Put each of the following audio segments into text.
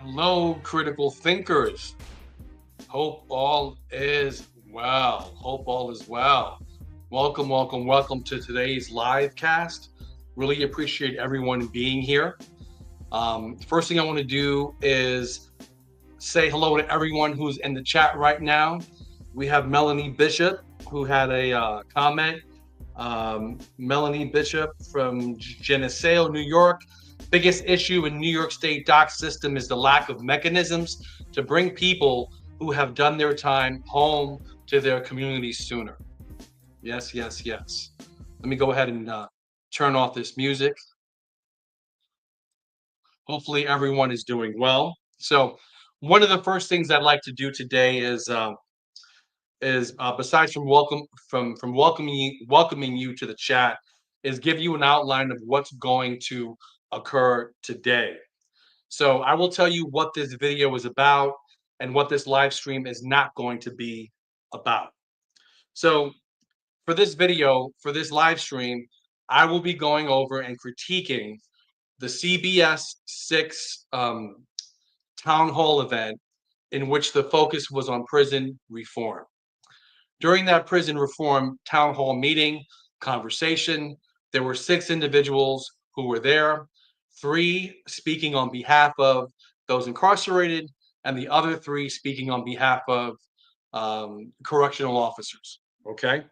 Hello, critical thinkers. Hope all is well. Hope all is well. Welcome, welcome, welcome to today's live cast. Really appreciate everyone being here. First thing I want to do is say hello to everyone who's in the chat right now. We have Melanie Bishop, who had a comment. Melanie Bishop from Geneseo, New York. Biggest issue in New York State dock system is the lack of mechanisms to bring people who have done their time home to their communities sooner. Yes, yes, yes. Let me go ahead and turn off this music. Hopefully everyone is doing well. So one of the first things I'd like to do today is besides from welcoming you to the chat, is give you an outline of what's going to occur today. So I will tell you what this video is about and what this live stream is not going to be about. So for this video, for this live stream, I will be going over and critiquing the CBS6 town hall event in which the focus was on prison reform. During that prison reform town hall meeting conversation, there were 6 individuals who were there, 3 speaking on behalf of those incarcerated, and the other 3 speaking on behalf of correctional officers. Okay.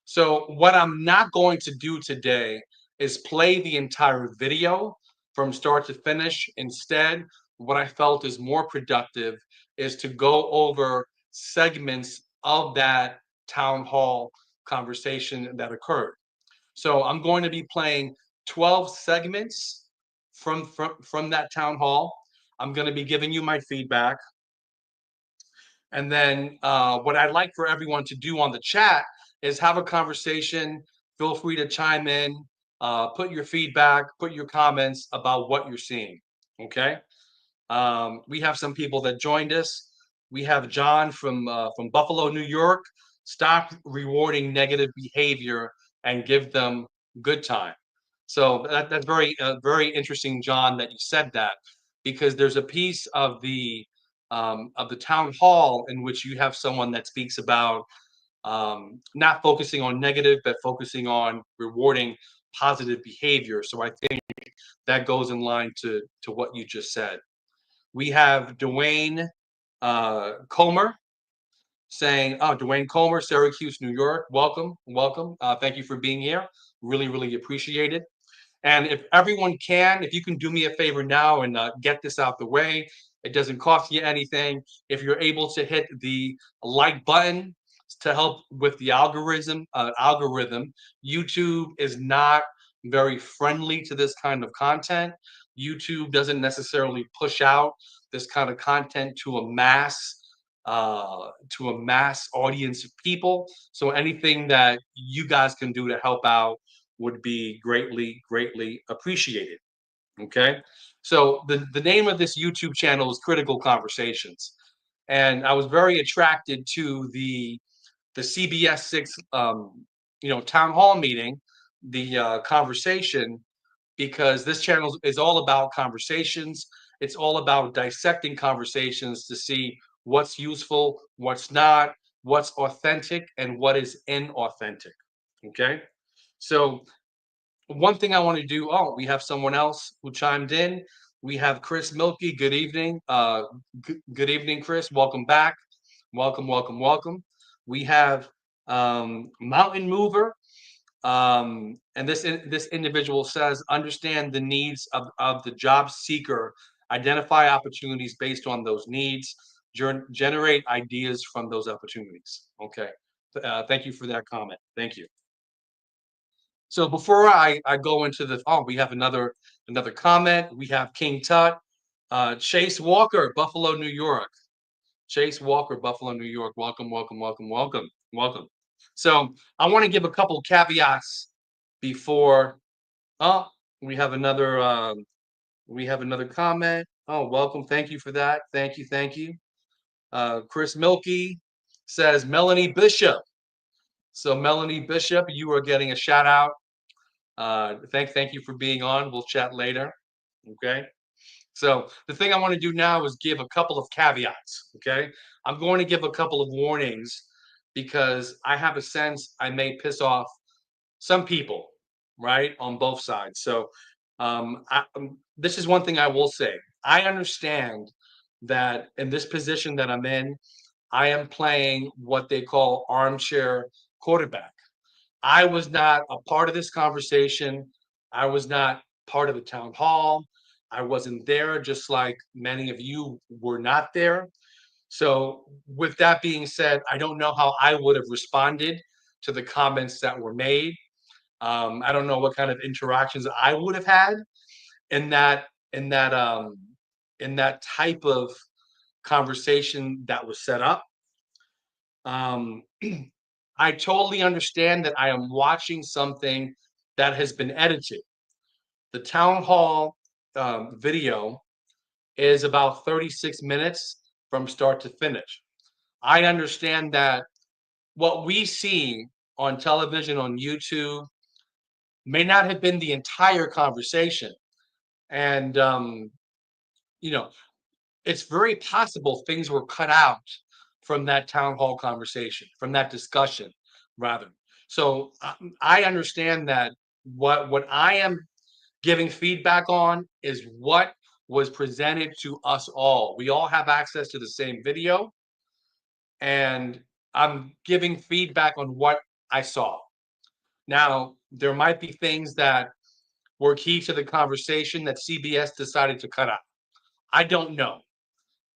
So, what I'm not going to do today is play the entire video from start to finish. Instead, what I felt is more productive is to go over segments of that town hall conversation that occurred. So I'm going to be playing 12 segments from that town hall. I'm going to be giving you my feedback. And then what I'd like for everyone to do on the chat is have a conversation. Feel free to chime in, put your feedback, put your comments about what you're seeing. Okay. We have some people that joined us. We have John from Buffalo, New York. Stop rewarding negative behavior and give them good time. So that's very interesting, John, that you said that, because there's a piece of the town hall in which you have someone that speaks about not focusing on negative, but focusing on rewarding positive behavior. So I think that goes in line to what you just said. We have Dwayne Comer saying, oh, Dwayne Comer, Syracuse, New York. Welcome, welcome. Thank you for being here. Really, really appreciate it. And if everyone can, if you can do me a favor now and get this out the way, it doesn't cost you anything. If you're able to hit the like button to help with the algorithm, YouTube is not very friendly to this kind of content. YouTube doesn't necessarily push out this kind of content to a mass audience of people. So anything that you guys can do to help out would be greatly, greatly appreciated. Okay. So the name of this YouTube channel is Critical Conversations. And I was very attracted to the CBS6 town hall meeting, the conversation, because this channel is all about conversations. It's all about dissecting conversations to see what's useful, what's not, what's authentic, and what is inauthentic. Okay. So one thing I want to do. Oh, we have someone else who chimed in. We have Chris Milky. Good evening. Good evening, Chris. Welcome back. Welcome, welcome, welcome. We have Mountain Mover. And this individual says, understand the needs of the job seeker, identify opportunities based on those needs, generate ideas from those opportunities. Okay. Thank you for that comment. Thank you. So before I go into the, oh, we have another comment. We have King Tut, Chase Walker, Buffalo, New York. Chase Walker, Buffalo, New York. Welcome, welcome, welcome, welcome, welcome. So I want to give a couple caveats before. Oh, we have another comment. Oh, welcome. Thank you for that. Thank you, thank you. Chris Milky says Melanie Bishop. So Melanie Bishop, you are getting a shout out. Thank you for being on. We'll chat later. Okay. So the thing I want to do now is give a couple of caveats. Okay, I'm going to give a couple of warnings because I have a sense I may piss off some people, right, on both sides. So this is one thing I will say. I understand that in this position that I'm in, I am playing what they call armchair quarterback. I was not a part of this conversation. I was not part of the town hall. I wasn't there, just like many of you were not there. So, with that being said, I don't know how I would have responded to the comments that were made. I don't know what kind of interactions I would have had in that type of conversation that was set up. Um, I totally understand that I am watching something that has been edited. The town hall video is about 36 minutes from start to finish. I understand that what we see on television, on YouTube, may not have been the entire conversation. And, you know, it's very possible things were cut out from that town hall conversation, from that discussion, rather. So I understand that what I am giving feedback on is what was presented to us all. We all have access to the same video, and I'm giving feedback on what I saw. Now, there might be things that were key to the conversation that CBS decided to cut out. I don't know.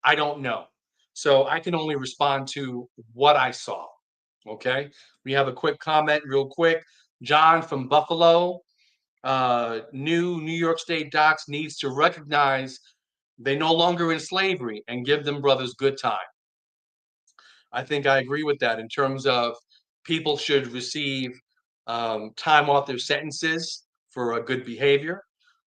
I don't know. So I can only respond to what I saw. Okay. We have a quick comment, real quick. John from Buffalo. New New York State docs needs to recognize they no longer in slavery and give them brothers good time. I think I agree with that in terms of people should receive time off their sentences for a good behavior.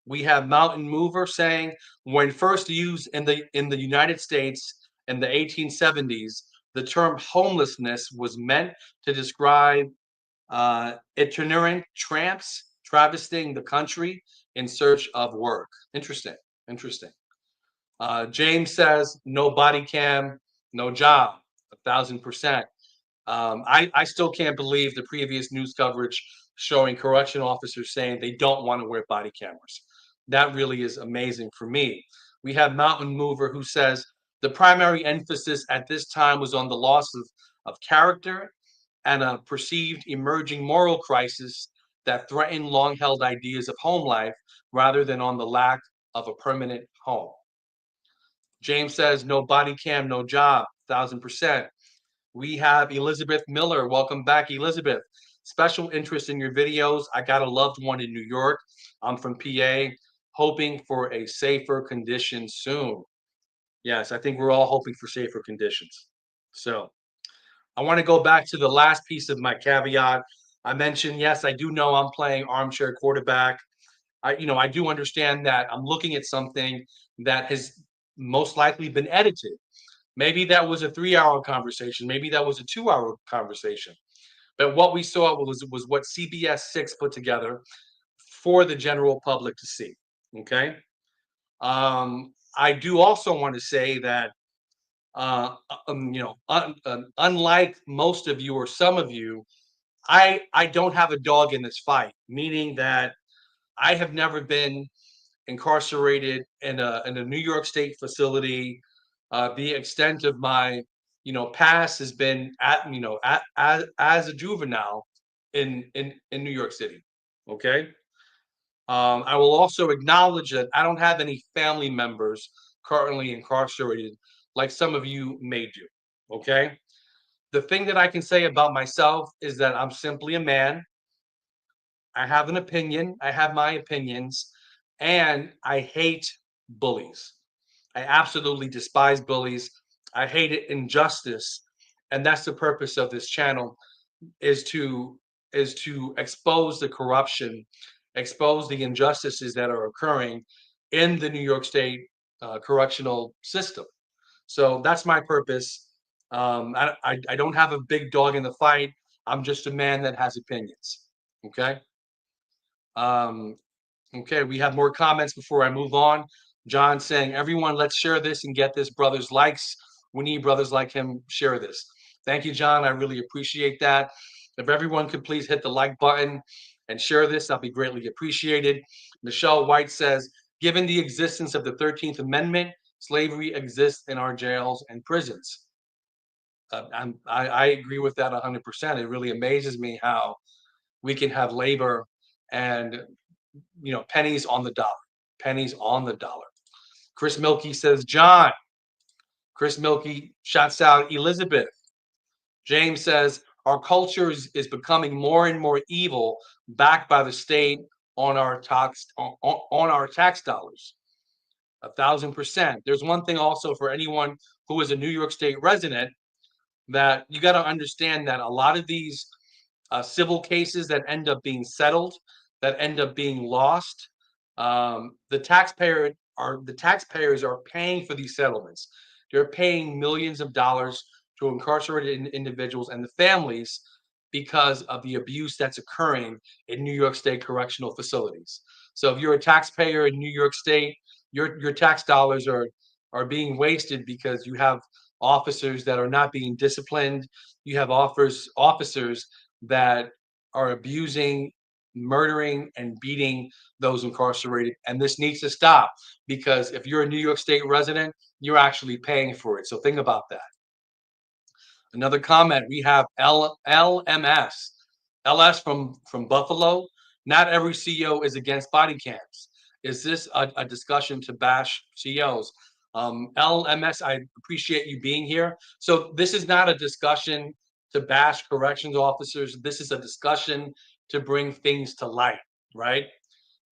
We have Mountain Mover saying when first used in the United States in the 1870s, the term homelessness was meant to describe itinerant tramps traversing the country in search of work. Interesting. Interesting. James says no body cam, no job. 1,000%. I still can't believe the previous news coverage showing correction officers saying they don't want to wear body cameras. That really is amazing for me. We have Mountain Mover who says the primary emphasis at this time was on the loss of character and a perceived emerging moral crisis that threatened long held ideas of home life rather than on the lack of a permanent home. James says no body cam, no job, 1,000%. We have Elizabeth Miller. Welcome back, Elizabeth. Special interest in your videos. I got a loved one in New York. I'm from PA, hoping for a safer condition soon. Yes, I think we're all hoping for safer conditions. So I want to go back to the last piece of my caveat. I mentioned, yes, I do know I'm playing armchair quarterback. I do understand that I'm looking at something that has most likely been edited. Maybe that was a 3-hour conversation. Maybe that was a 2-hour conversation. But what we saw was what CBS6 put together for the general public to see. Okay. I do also want to say that, unlike most of you or some of you, I don't have a dog in this fight. Meaning that I have never been incarcerated in a New York State facility. The extent of my past has been as a juvenile in New York City. Okay. I will also acknowledge that I don't have any family members currently incarcerated like some of you may do. Okay. The thing that I can say about myself is that I'm simply a man. I have an opinion. I have my opinions, and I hate bullies. I absolutely despise bullies. I hate injustice, and that's the purpose of this channel is to expose the corruption, expose the injustices that are occurring in the New York State correctional system. So that's my purpose. I don't have a big dog in the fight. I'm just a man that has opinions. Okay. Um, okay, we have more comments before I move on. John saying, everyone, let's share this and get this. Brothers likes. We need brothers like him. Share this. Thank you, John. I really appreciate that. If everyone could please hit the like button and share this, that'll be greatly appreciated. Michelle White says, given the existence of the 13th Amendment, slavery exists in our jails and prisons. I agree with that 100%. It really amazes me how we can have labor and pennies on the dollar, pennies on the dollar. Chris Milkey says, John. Chris Milkey shouts out Elizabeth. James says, our culture is becoming more and more evil, backed by the state on our tax dollars. 1,000%. There's one thing also for anyone who is a New York State resident, that you got to understand that a lot of these civil cases that end up being settled, that end up being lost, the taxpayers are paying for these settlements. They're paying millions of dollars to incarcerated individuals and the families because of the abuse that's occurring in New York State correctional facilities. So if you're a taxpayer in New York State, your tax dollars are being wasted because you have officers that are not being disciplined. You have officers that are abusing, murdering, and beating those incarcerated. And this needs to stop, because if you're a New York State resident, you're actually paying for it. So think about that. Another comment, we have LMS. LS from Buffalo. Not every CEO is against body cams. Is this a discussion to bash CEOs? LMS, I appreciate you being here. So this is not a discussion to bash corrections officers. This is a discussion to bring things to light, right?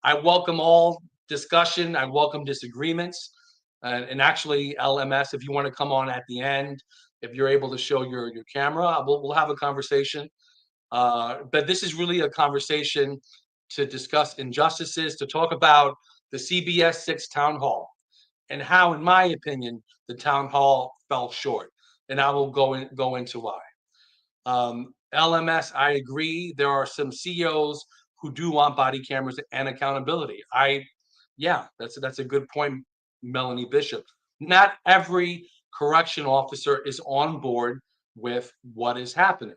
I welcome all discussion. I welcome disagreements. And actually, LMS, if you want to come on at the end, if you're able to show your camera, we'll have a conversation. But this is really a conversation to discuss injustices, to talk about the CBS6 town hall and how, in my opinion, the town hall fell short. And I will go into why. LMS, I agree. There are some CEOs who do want body cameras and accountability. Yeah, that's a good point, Melanie Bishop. Not every correction officer is on board with what is happening.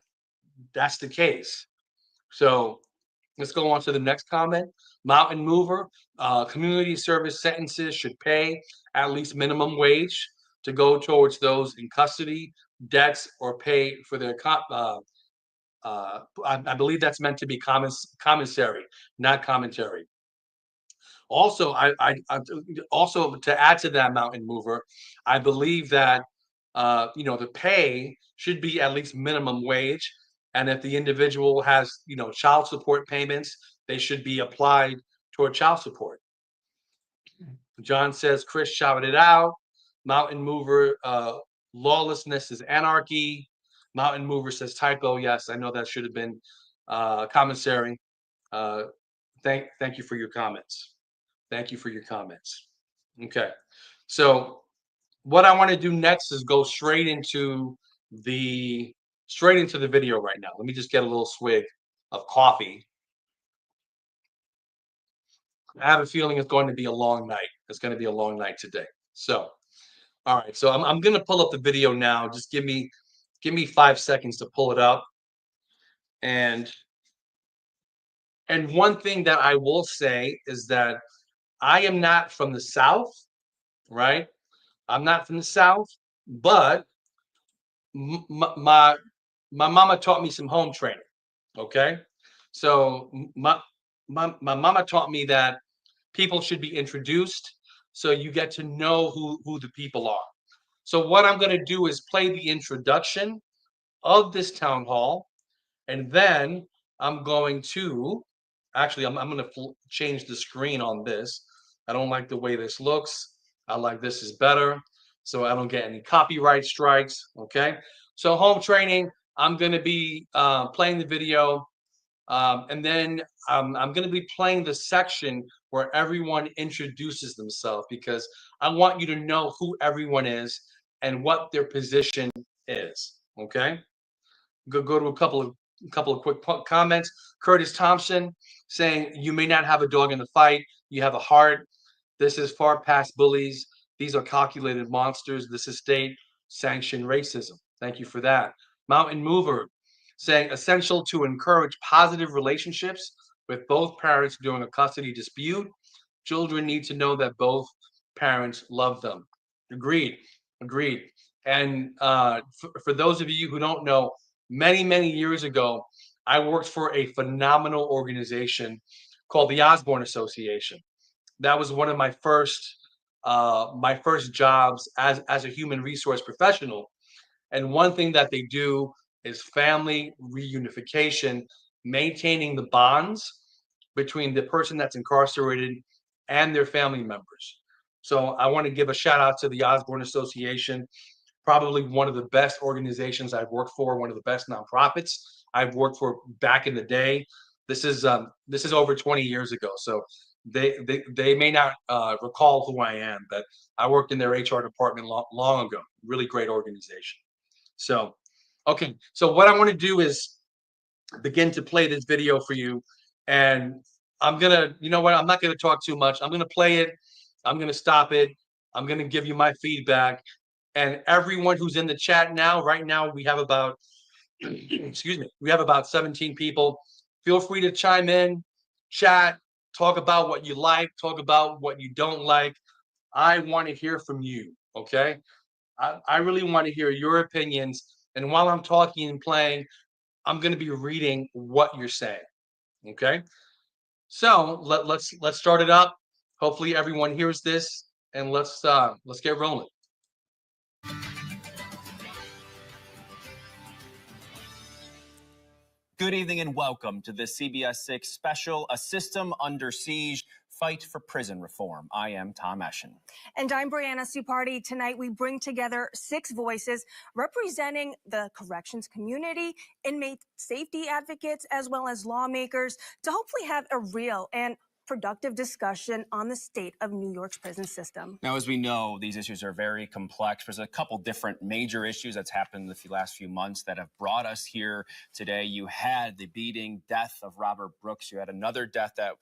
That's the case. So let's go on to the next comment. Mountain Mover, community service sentences should pay at least minimum wage to go towards those in custody, debts, or pay for their I believe that's meant to be commissary, not commentary. Also, also to add to that, Mountain Mover, I believe that the pay should be at least minimum wage, and if the individual has child support payments, they should be applied toward child support. John says Chris shouted it out. Mountain Mover, lawlessness is anarchy. Mountain Mover says typo. Yes, I know that should have been commissary. Thank you for your comments. Thank you for your comments. Okay, so what I want to do next is go straight into the video right now. Let me just get a little swig of coffee. I have a feeling it's going to be a long night. It's going to be a long night today. So, all right. So I'm going to pull up the video now. Just give me 5 seconds to pull it up. And one thing that I will say is that I am not from the South, right? I'm not from the South, but my mama taught me some home training. Okay, so my mama taught me that people should be introduced, so you get to know who the people are. So what I'm going to do is play the introduction of this town hall, and then I'm going to actually I'm going to change the screen on this. I don't like the way this looks. I like this is better, so I don't get any copyright strikes. Okay, so home training. I'm going to be playing the video, and then I'm going to be playing the section where everyone introduces themselves, because I want you to know who everyone is and what their position is. Okay, go to a couple of quick comments. Curtis Thompson saying, "You may not have a dog in the fight, you have a heart. This is far past bullies. These are calculated monsters. This is state-sanctioned racism. Thank you for that. Mountain Mover saying essential to encourage positive relationships with both parents during a custody dispute. Children need to know that both parents love them. Agreed. Agreed. And for those of you who don't know, many years ago, I worked for a phenomenal organization called the Osborne Association. That was one of my first jobs as a human resource professional. And one thing that they do is family reunification, maintaining the bonds between the person that's incarcerated and their family members. So I want to give a shout out to the Osborne Association, probably one of the best organizations I've worked for, one of the best nonprofits I've worked for back in the day. This is over 20 years ago, so they may not recall who I am, but I worked in their HR department long ago. Really great organization. So, okay, so what I want to do is begin to play this video for you, and I'm gonna, you know what? I'm not gonna talk too much. I'm gonna play it. I'm gonna stop it. I'm gonna give you my feedback, and everyone who's in the chat now, right now, we have about, excuse me, we have about 17 people. Feel free to chime in, chat, talk about what you like, talk about what you don't like. I want to hear from you. Okay, I really want to hear your opinions. And while I'm talking and playing, I'm going to be reading what you're saying. Okay. So let's start it up. Hopefully everyone hears this, and let's get rolling. Good evening and welcome to the CBS6 special, A System Under Siege, Fight for Prison Reform. I am Tom Eschen. And I'm Brianna Supardi. Tonight we bring together 6 voices representing the corrections community, inmate safety advocates, as well as lawmakers to hopefully have a real and productive discussion on the state of New York's prison system. Now, as we know, these issues are very complex. There's a couple different major issues that's happened in the last few months that have brought us here today. You had the beating death of Robert Brooks. You had another death that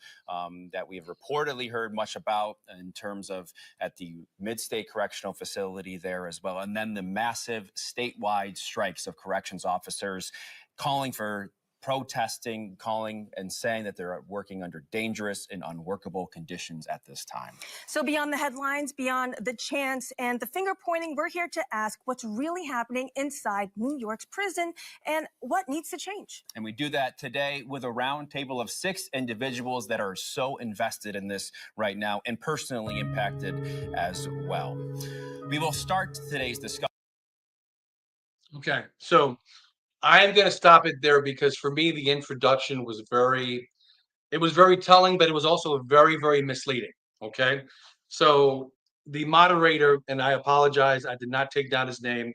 we have reportedly heard much about in terms of at the Mid-State Correctional Facility there as well. And then the massive statewide strikes of corrections officers calling for protesting, calling and saying that they're working under dangerous and unworkable conditions at this time. So beyond the headlines, beyond the chants and the finger pointing, we're here to ask what's really happening inside New York's prison and what needs to change. And we do that today with a roundtable of 6 individuals that are so invested in this right now and personally impacted as well. We will start today's discussion. Okay, so I am going to stop it there because for me, the introduction was very telling, but it was also very misleading. Okay. So the moderator, and I apologize, I did not take down his name,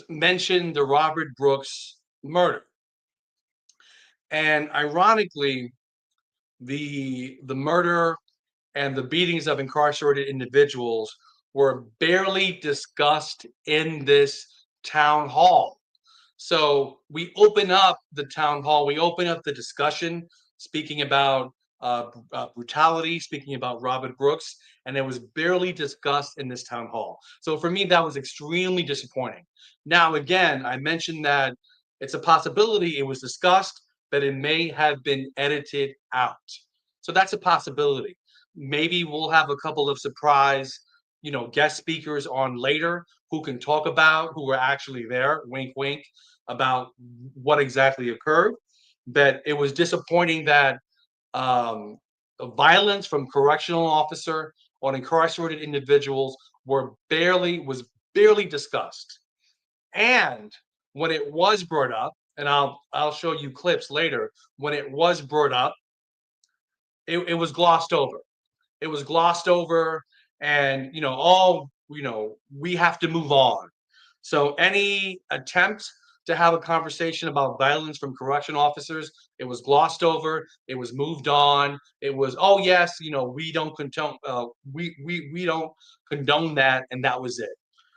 mentioned the Robert Brooks murder. And ironically, the murder and the beatings of incarcerated individuals were barely discussed in this town hall. So we open up the town hall, we open up the discussion, speaking about brutality, speaking about Robert Brooks, and it was barely discussed in this town hall. So for me, that was extremely disappointing. Now, again, I mentioned that it's a possibility it was discussed, but it may have been edited out. So that's a possibility. Maybe we'll have a couple of surprise, guest speakers on later who can talk about who were actually there, wink, wink, about what exactly occurred. But it was disappointing that violence from correctional officer on incarcerated individuals was barely discussed. And when it was brought up, and I'll show you clips later, when it was brought up, it was glossed over. It was glossed over, and we have to move on. So any attempt to have a conversation about violence from correction officers, it was glossed over. It was moved on. It was, oh yes, we don't condone we don't condone that, and that was it.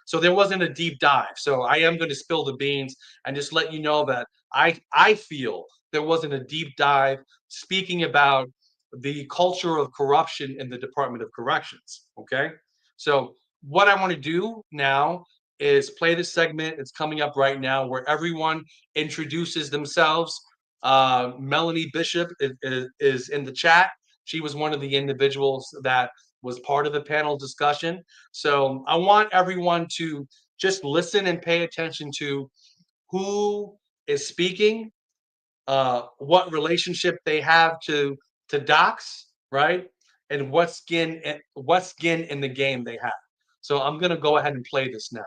So there wasn't a deep dive. So I am going to spill the beans and just let you know that I feel there wasn't a deep dive speaking about the culture of corruption in the Department of Corrections. Okay, so what I want to do now is play this segment. It's coming up right now where everyone introduces themselves. Melanie Bishop is in the chat. She was one of the individuals that was part of the panel discussion. So I want everyone to just listen and pay attention to who is speaking, what relationship they have to docs, right? And what skin in the game they have. So I'm gonna go ahead and play this now.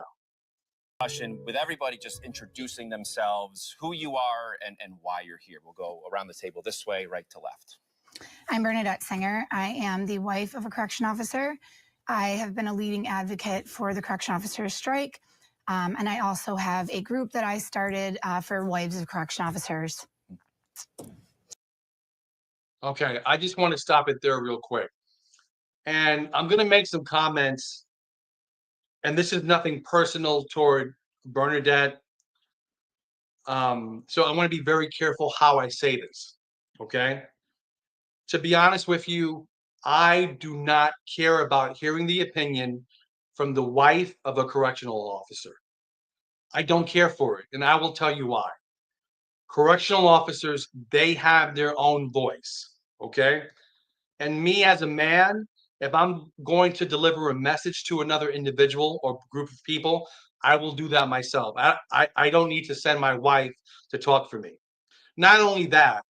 With everybody just introducing themselves, who you are, and why you're here. We'll go around the table this way, right to left. I'm Bernadette Singer. I am the wife of a correction officer. I have been a leading advocate for the correction officers strike. And I also have a group that I started for wives of correction officers. Okay, I just want to stop it there real quick. And I'm going to make some comments, and this is nothing personal toward Bernadette. So I want to be very careful how I say this, okay? To be honest with you, I do not care about hearing the opinion from the wife of a correctional officer. I don't care for it, and I will tell you why. Correctional officers, they have their own voice, okay? And me as a man, if I'm going to deliver a message to another individual or group of people, I will do that myself. I don't need to send my wife to talk for me. Not only that,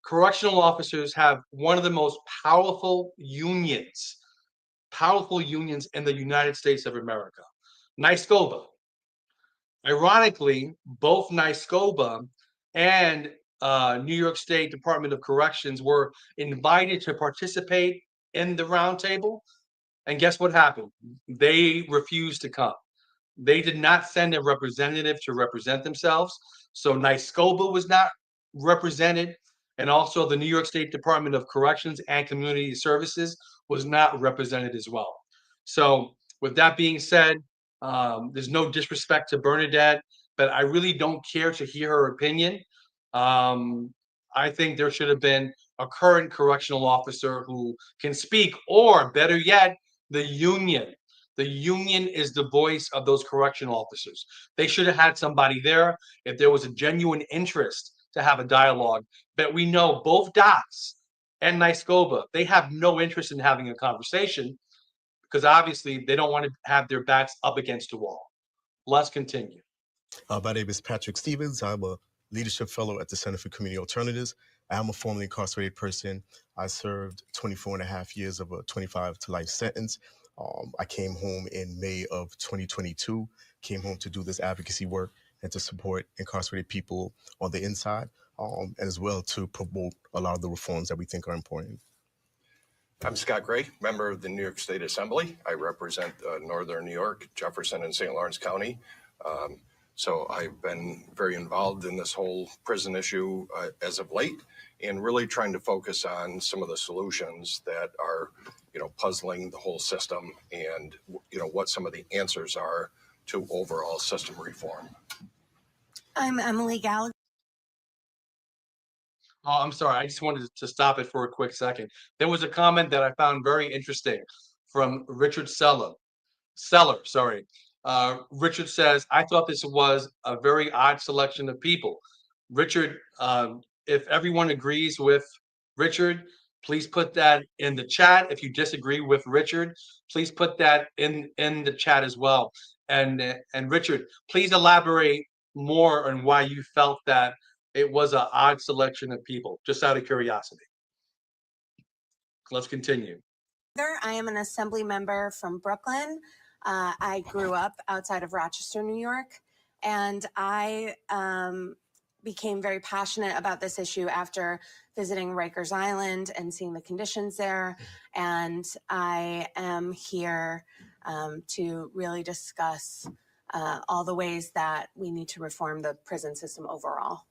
correctional officers have one of the most powerful unions in the United States of America, NYSCOBA. Ironically, both NYSCOBA and New York State Department of Corrections were invited to participate in the roundtable. And guess what happened? They refused to come. They did not send a representative to represent themselves. So NYSCOBA was not represented. And also the New York State Department of Corrections and Community Services was not represented as well. So with that being said, there's no disrespect to Bernadette, but I really don't care to hear her opinion. I think there should have been a current correctional officer who can speak, or better yet, the union. The union is the voice of those correctional officers. They should have had somebody there if there was a genuine interest to have a dialogue. But we know both DOTS and NYSCOBA, they have no interest in having a conversation because obviously they don't want to have their backs up against a wall. Let's continue. My name is Patrick Stevens. I'm a leadership fellow at the Center for Community Alternatives. I'm a formerly incarcerated person. I served 24 and a half years of a 25 to life sentence. I came home in May of 2022, came home to do this advocacy work and to support incarcerated people on the inside, and as well to promote a lot of the reforms that we think are important. I'm Scott Gray, member of the New York State Assembly. I represent Northern New York, Jefferson, and St. Lawrence County. So I've been very involved in this whole prison issue as of late, and really trying to focus on some of the solutions that are, puzzling the whole system, and what some of the answers are to overall system reform. I'm Emily Gallagher. Oh, I'm sorry. I just wanted to stop it for a quick second. There was a comment that I found very interesting from Richard Seller, sorry. Richard says, I thought this was a very odd selection of people. Richard, if everyone agrees with Richard, please put that in the chat. If you disagree with Richard, please put that in the chat as well. And Richard, please elaborate more on why you felt that it was an odd selection of people, just out of curiosity. Let's continue. I am an assembly member from Brooklyn. I grew up outside of Rochester, New York, and I became very passionate about this issue after visiting Rikers Island and seeing the conditions there. And I am here to really discuss all the ways that we need to reform the prison system overall.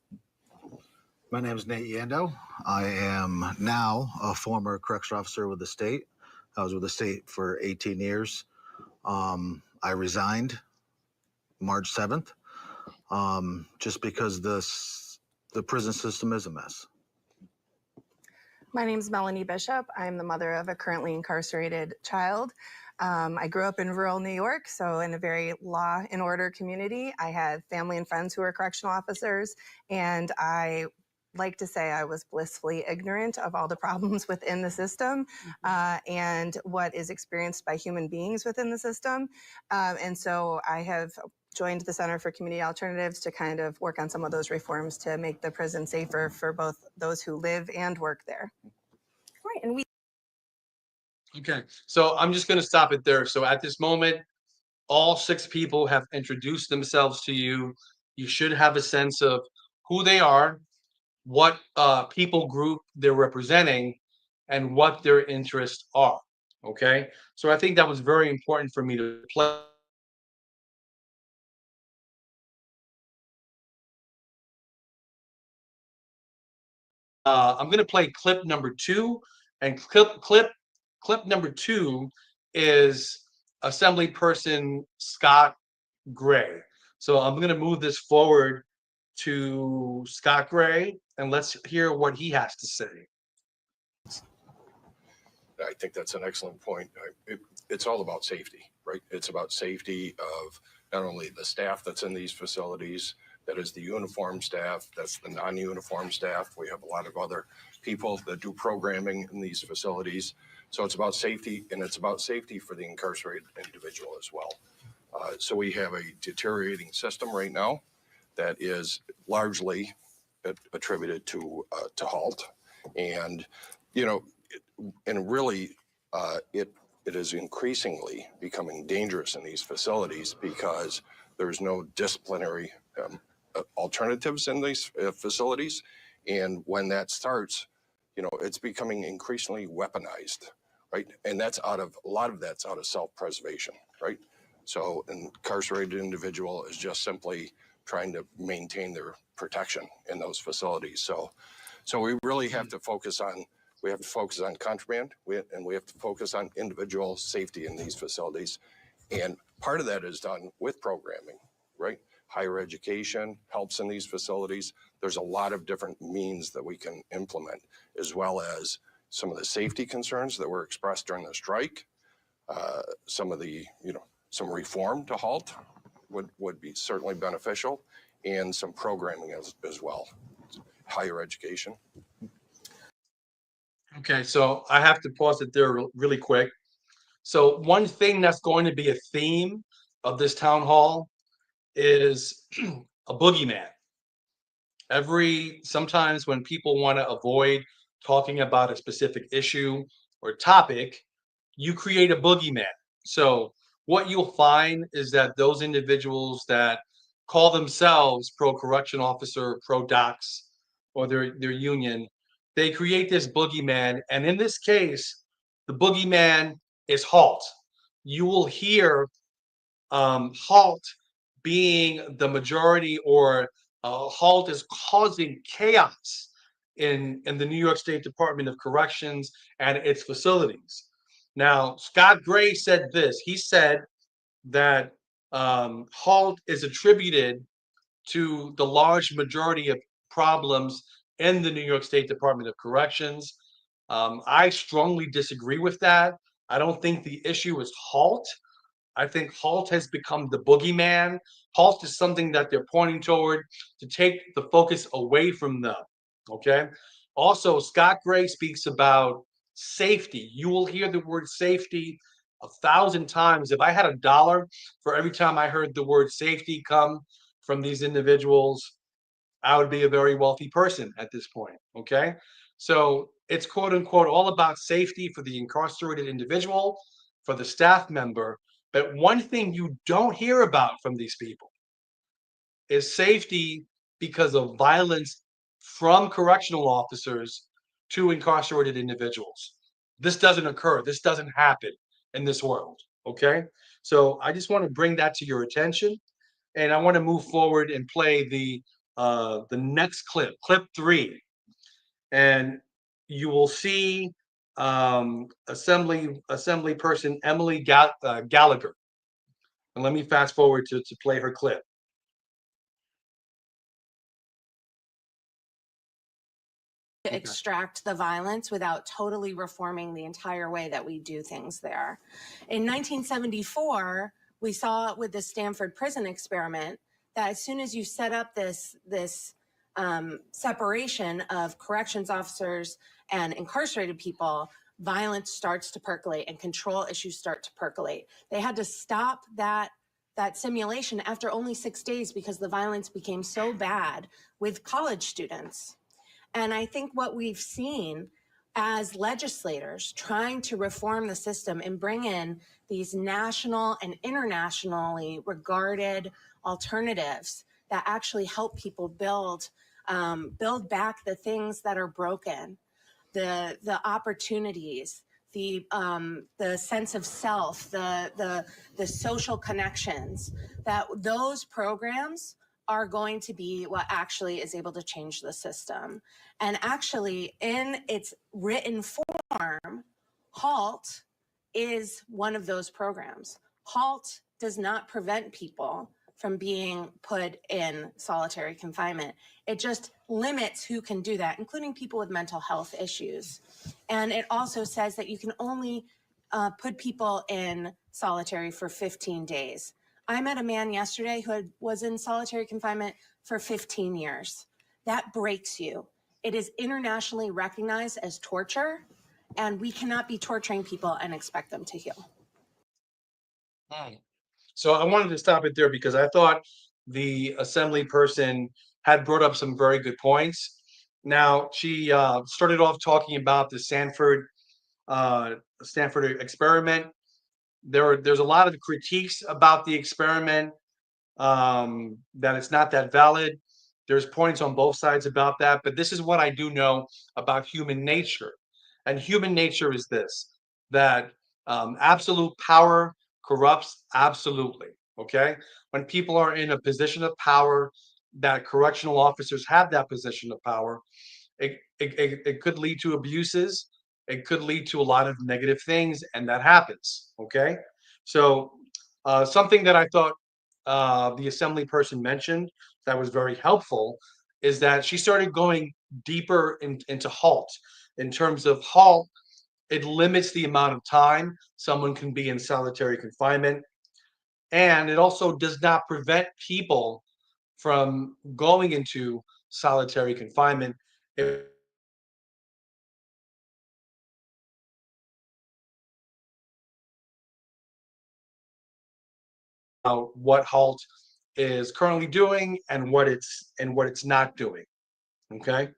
My name is Nate Yando. I am now a former correctional officer with the state. I was with the state for 18 years. I resigned March 7th just because the prison system is a mess. My name is Melanie Bishop. I'm the mother of a currently incarcerated child. I grew up in rural New York, so in a very law and order community. I had family and friends who were correctional officers, and I like to say I was blissfully ignorant of all the problems within the system and what is experienced by human beings within the system. And so I have joined the Center for Community Alternatives to kind of work on some of those reforms to make the prison safer for both those who live and work there. Right, and we Okay, so I'm just going to stop it there. So at this moment, all 6 people have introduced themselves to you. You should have a sense of who they are, what people group they're representing, and what their interests are. Okay, so I think that was very important for me to play. I'm going to play clip number 2, and clip number 2 is Assembly Person Scott Gray. So I'm going to move this forward to Scott Gray, and let's hear what he has to say. I think that's an excellent point. It's all about safety, right? It's about safety of not only the staff that's in these facilities, that is the uniform staff, that's the non-uniform staff. We have a lot of other people that do programming in these facilities. So it's about safety, and it's about safety for the incarcerated individual as well. So we have a deteriorating system right now that is largely attributed to HALT. And, you know, and really, it is increasingly becoming dangerous in these facilities because there's no disciplinary alternatives in these facilities. And when that starts, you know, it's becoming increasingly weaponized, right? And that's a lot of that's out of self-preservation, right? So an incarcerated individual is just simply trying to maintain their protection in those facilities. So we really have to focus on contraband, and we have to focus on individual safety in these facilities. And part of that is done with programming, right? Higher education helps in these facilities. There's a lot of different means that we can implement, as well as some of the safety concerns that were expressed during the strike. Some of the, some reform to HALT would be certainly beneficial, and some programming as well. Higher education. Okay, so I have to pause it there really quick. So one thing that's going to be a theme of this town hall is a boogeyman. Sometimes when people want to avoid talking about a specific issue or topic, you create a boogeyman. So what you'll find is that those individuals that call themselves pro-correction officer, pro-docs, or their union, they create this boogeyman. And in this case, the boogeyman is HALT. You will hear HALT being the majority, or HALT is causing chaos in the New York State Department of Corrections and its facilities. Now, Scott Gray said this. He said that HALT is attributed to the large majority of problems in the New York State Department of Corrections. I strongly disagree with that. I don't think the issue is HALT. I think HALT has become the boogeyman. HALT is something that they're pointing toward to take the focus away from them. Okay. Also, Scott Gray speaks about safety. You will hear the word safety 1,000 times. If I had $1 for every time I heard the word safety come from these individuals, I would be a very wealthy person at this point. Okay. So it's quote unquote all about safety for the incarcerated individual, for the staff member. But one thing you don't hear about from these people is safety because of violence from correctional officers to incarcerated individuals. This doesn't occur. This doesn't happen in this world. Okay. So I just want to bring that to your attention. And I want to move forward and play the next clip, clip 3. And you will see assembly person Emily Gallagher. And let me fast forward to play her clip. to extract the violence without totally reforming the entire way that we do things there. In 1974, we saw with the Stanford prison experiment that as soon as you set up this separation of corrections officers and incarcerated people, violence starts to percolate and control issues start to percolate. They had to stop that simulation after only 6 days because the violence became so bad with college students. And I think what we've seen as legislators trying to reform the system and bring in these national and internationally regarded alternatives that actually help people build back the things that are broken, the opportunities, the sense of self, the social connections, that those programs are going to be what actually is able to change the system. And actually, in its written form, HALT is one of those programs. HALT does not prevent people from being put in solitary confinement. It just limits who can do that, including people with mental health issues. And it also says that you can only put people in solitary for 15 days. I met a man yesterday who was in solitary confinement for 15 years. That breaks you. It is internationally recognized as torture, and we cannot be torturing people and expect them to heal. So I wanted to stop it there because I thought the assembly person had brought up some very good points. Now, she started off talking about the Stanford experiment. There's a lot of critiques about the experiment, that it's not that valid. There's points on both sides about that, but this is what I do know about human nature. And human nature is this, that absolute power corrupts absolutely. Okay. When people are in a position of power, that correctional officers have that position of power, it could lead to abuses. It could lead to a lot of negative things, and that happens. Okay. So, something that I thought the assembly person mentioned that was very helpful is that she started going deeper into HALT. In terms of HALT, it limits the amount of time someone can be in solitary confinement, and it also does not prevent people from going into solitary confinement. What HALT is currently doing and what it's not doing. Okay.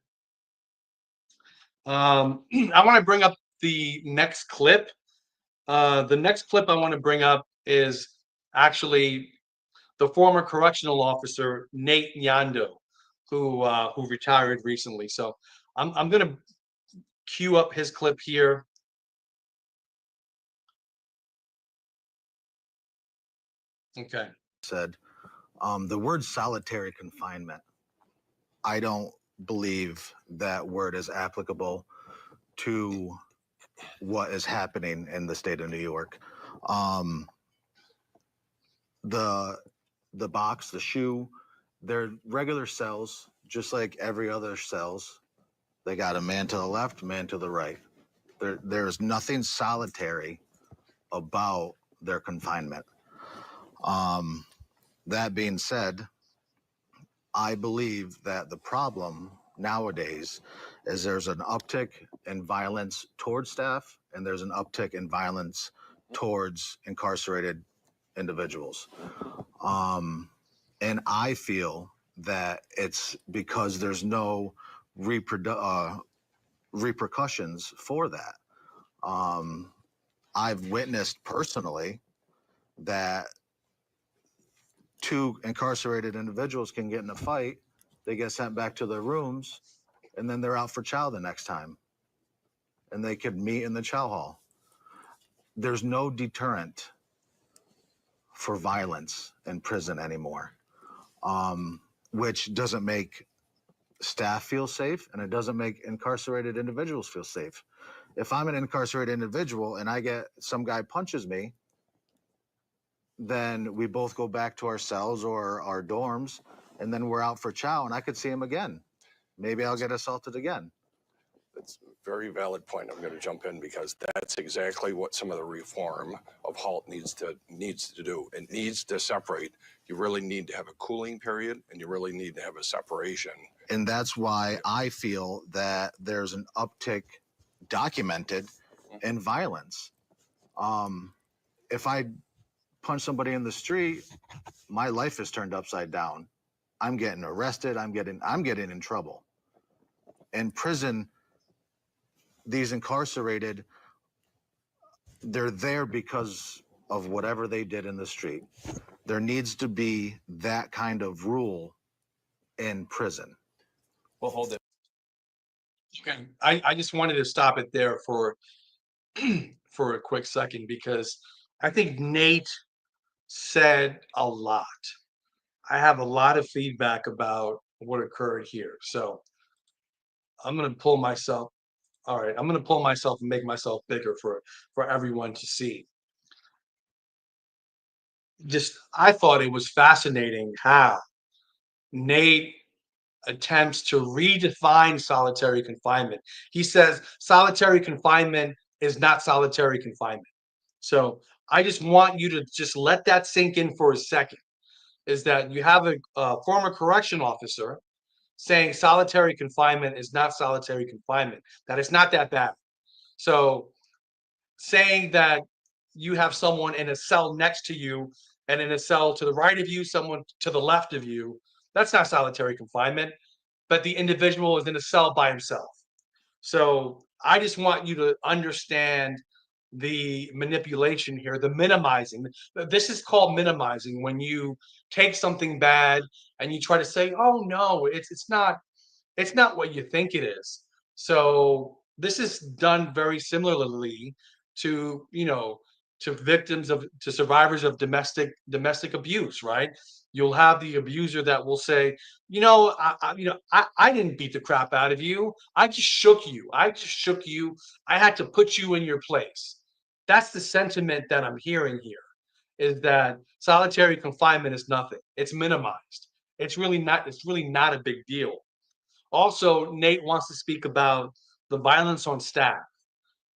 I want to bring up the next clip. The next clip I want to bring up is actually the former correctional officer Nate Nyando, who retired recently. So I'm going to cue up his clip here. Okay. Said the word solitary confinement, I don't believe that word is applicable to what is happening in the state of New York. The box, the shoe, they're regular cells, just like every other cells. They got a man to the left, man to the right. There's nothing solitary about their confinement. That being said, I believe that the problem nowadays is there's an uptick in violence towards staff, and there's an uptick in violence towards incarcerated individuals. And I feel that it's because there's no repercussions for that. I've witnessed personally that two incarcerated individuals can get in a fight, they get sent back to their rooms, and then they're out for chow the next time. And they could meet in the chow hall. There's no deterrent for violence in prison anymore, which doesn't make staff feel safe, and it doesn't make incarcerated individuals feel safe. If I'm an incarcerated individual and I get some guy punches me, then we both go back to our cells or our dorms, and then we're out for chow, and I could see him again. Maybe I'll get assaulted again. That's a very valid point. I'm going to jump in because that's exactly what some of the reform of HALT needs to do. It needs to separate. You really need to have a cooling period, and you really need to have a separation. And that's why I feel that there's an uptick documented in violence. If I punch somebody in the street, my life is turned upside down. I'm getting arrested. I'm getting in trouble. In prison, these incarcerated, they're there because of whatever they did in the street. There needs to be that kind of rule in prison. We'll hold it. Okay, I just wanted to stop it there for for a quick second because I think Nate said a lot. I have a lot of feedback about what occurred here. So I'm gonna pull myself. All right, I'm gonna pull myself and make myself bigger for everyone to see. Just I thought it was fascinating how Nate attempts to redefine solitary confinement. He says solitary confinement is not solitary confinement. So I just want you to just let that sink in for a second. Is that you have a former correction officer saying solitary confinement is not solitary confinement, that it's not that bad. So saying that you have someone in a cell next to you and in a cell to the right of you, someone to the left of you, that's not solitary confinement, but the individual is in a cell by himself. So I just want you to understand the manipulation here, the minimizing. This is called minimizing when you take something bad and you try to say, "Oh no, it's not what you think it is." So this is done very similarly to, to victims of to survivors of domestic abuse, right? You'll have the abuser that will say, I didn't beat the crap out of you. I just shook you. I just shook you. I had to put you in your place. That's the sentiment that I'm hearing here, is that solitary confinement is nothing. It's minimized. It's really not a big deal. Also, Nate wants to speak about the violence on staff.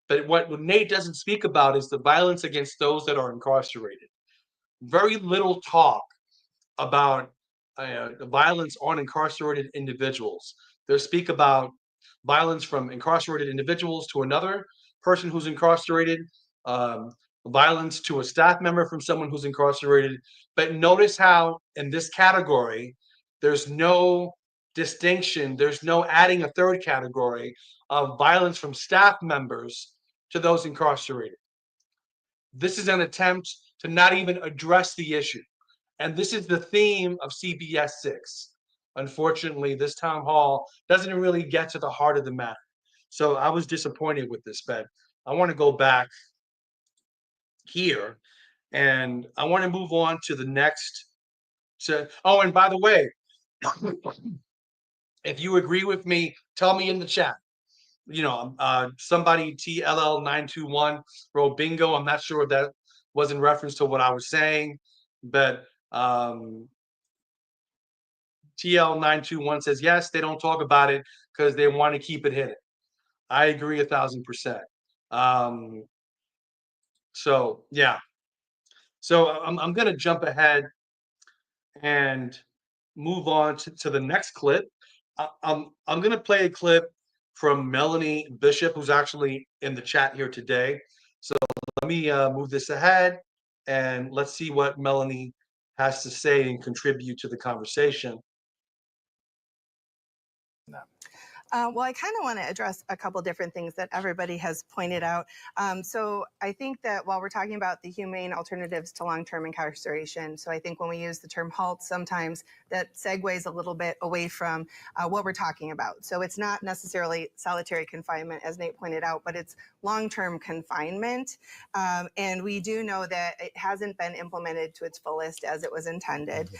But what Nate doesn't speak about is the violence against those that are incarcerated. Very little talk about the violence on incarcerated individuals. They speak about violence from incarcerated individuals to another person who's incarcerated, um, violence to a staff member from someone who's incarcerated. But notice how in this category, there's no distinction, there's no adding a third category of violence from staff members to those incarcerated. This is an attempt to not even address the issue. And this is the theme of CBS6. Unfortunately, this town hall doesn't really get to the heart of the matter. So I was disappointed with this, but I want to go back here and I want to move on to the next. Oh, and by the way, if you agree with me, tell me in the chat. Somebody TLL921 wrote bingo. I'm not sure if that was in reference to what I was saying, but TL921 says yes, they don't talk about it because they want to keep it hidden. I agree 1,000%. So yeah. So I'm gonna jump ahead and move on to the next clip. I'm gonna play a clip from Melanie Bishop, who's actually in the chat here today. So let me move this ahead and let's see what Melanie has to say and contribute to the conversation. Well, I kind of want to address a couple different things that everybody has pointed out. So I think that while we're talking about the humane alternatives to long-term incarceration, so I think when we use the term HALT, sometimes that segues a little bit away from what we're talking about. So it's not necessarily solitary confinement, as Nate pointed out, but it's long-term confinement. And we do know that it hasn't been implemented to its fullest as it was intended,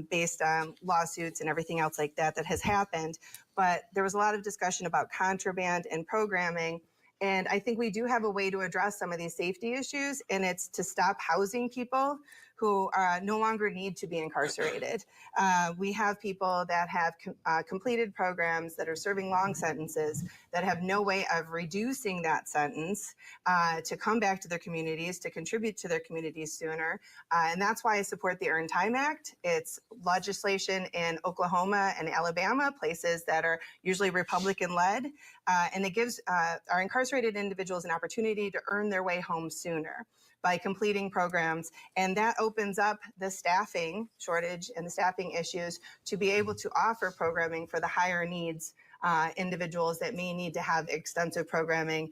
based on lawsuits and everything else like that that has happened. But there was a lot of discussion about contraband and programming. And I think we do have a way to address some of these safety issues, and it's to stop housing people who no longer need to be incarcerated. We have people that have completed programs that are serving long sentences that have no way of reducing that sentence to come back to their communities, to contribute to their communities sooner. And that's why I support the Earned Time Act. It's legislation in Oklahoma and Alabama, places that are usually Republican-led, and it gives our incarcerated individuals an opportunity to earn their way home sooner by completing programs. And that opens up the staffing shortage and the staffing issues to be able to offer programming for the higher needs individuals that may need to have extensive programming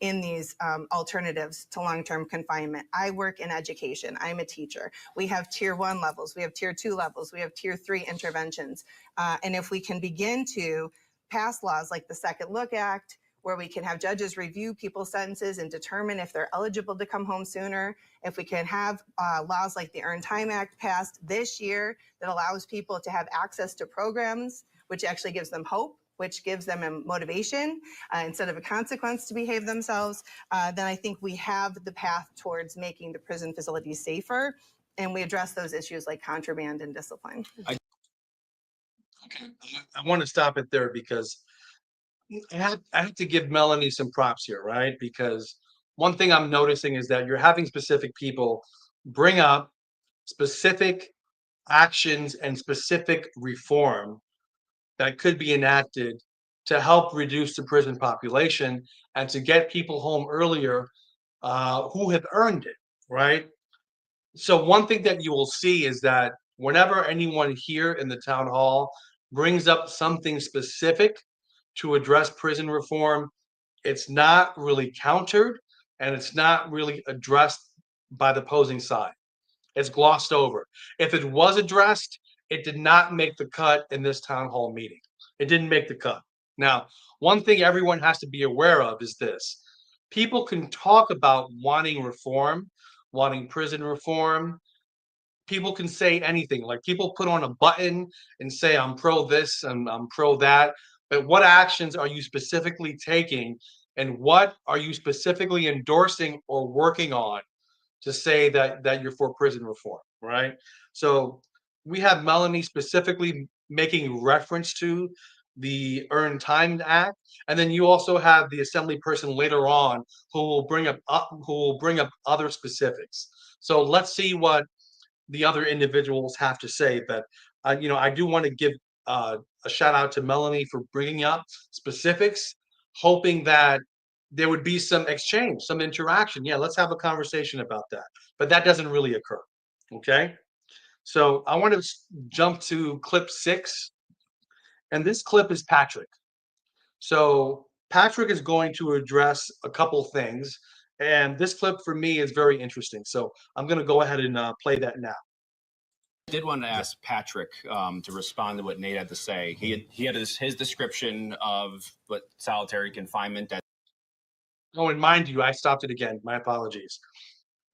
in these alternatives to long-term confinement. I work in education. I'm a teacher. We have tier 1 levels. We have tier 2 levels. We have tier 3 interventions. And if we can begin to pass laws like the Second Look Act, where we can have judges review people's sentences and determine if they're eligible to come home sooner, if we can have laws like the Earned Time Act passed this year that allows people to have access to programs, which actually gives them hope, which gives them a motivation instead of a consequence to behave themselves, then I think we have the path towards making the prison facilities safer, and we address those issues like contraband and discipline. Okay, I want to stop it there because I have to give Melanie some props here, right? Because one thing I'm noticing is that you're having specific people bring up specific actions and specific reform that could be enacted to help reduce the prison population and to get people home earlier who have earned it, right? So one thing that you will see is that whenever anyone here in the town hall brings up something specific to address prison reform, it's not really countered and it's not really addressed by the opposing side. It's glossed over. If it was addressed, it did not make the cut in this town hall meeting. It didn't make the cut. Now, one thing everyone has to be aware of is this. People can talk about wanting reform, wanting prison reform. People can say anything. Like people put on a button and say, I'm pro this and I'm pro that. But what actions are you specifically taking? And what are you specifically endorsing or working on to say that you're for prison reform, right? So we have Melanie specifically making reference to the Earned Time Act, and then you also have the assembly person later on who will bring up other specifics. So let's see what the other individuals have to say. But I do want to give a shout out to Melanie for bringing up specifics, hoping that there would be some exchange, some interaction. Yeah, let's have a conversation about that. But that doesn't really occur. Okay. So I want to jump to clip 6. And this clip is Patrick. So Patrick is going to address a couple things. And this clip for me is very interesting. So I'm going to go ahead and play that now. I did want to ask Patrick to respond to what Nate had to say. He had his description of what solitary confinement. Oh, and mind you, I stopped it again. My apologies.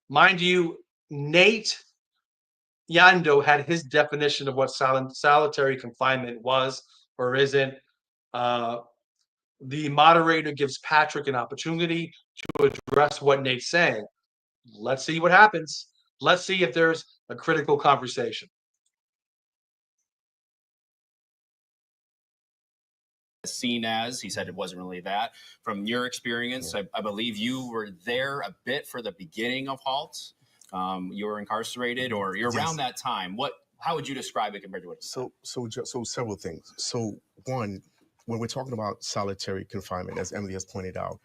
Mind you, Nate Yando had his definition of what solitary confinement was or isn't. The moderator gives Patrick an opportunity to address what Nate's saying. Let's see what happens. Let's see if there's a critical conversation. Seen as, he said it wasn't really that. From your experience, I believe you were there a bit for the beginning of HALT. You were incarcerated, or you're around that time. How would you describe it compared to what? So several things. So one, when we're talking about solitary confinement, as Emily has pointed out,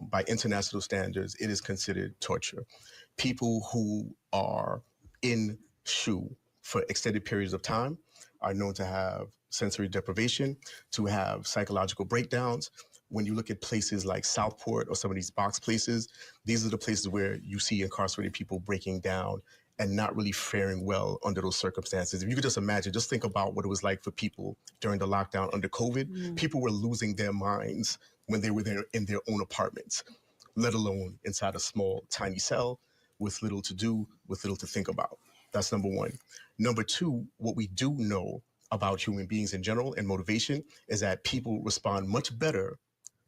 by international standards, it is considered torture. People who are in SHU for extended periods of time are known to have sensory deprivation, to have psychological breakdowns. When you look at places like Southport or some of these box places, these are the places where you see incarcerated people breaking down and not really faring well under those circumstances. If you could just imagine, just think about what it was like for people during the lockdown under COVID. People were losing their minds when they were there in their own apartments, let alone inside a small, tiny cell with little to do, with little to think about. That's number one. Number two, what we do know about human beings in general and motivation is that people respond much better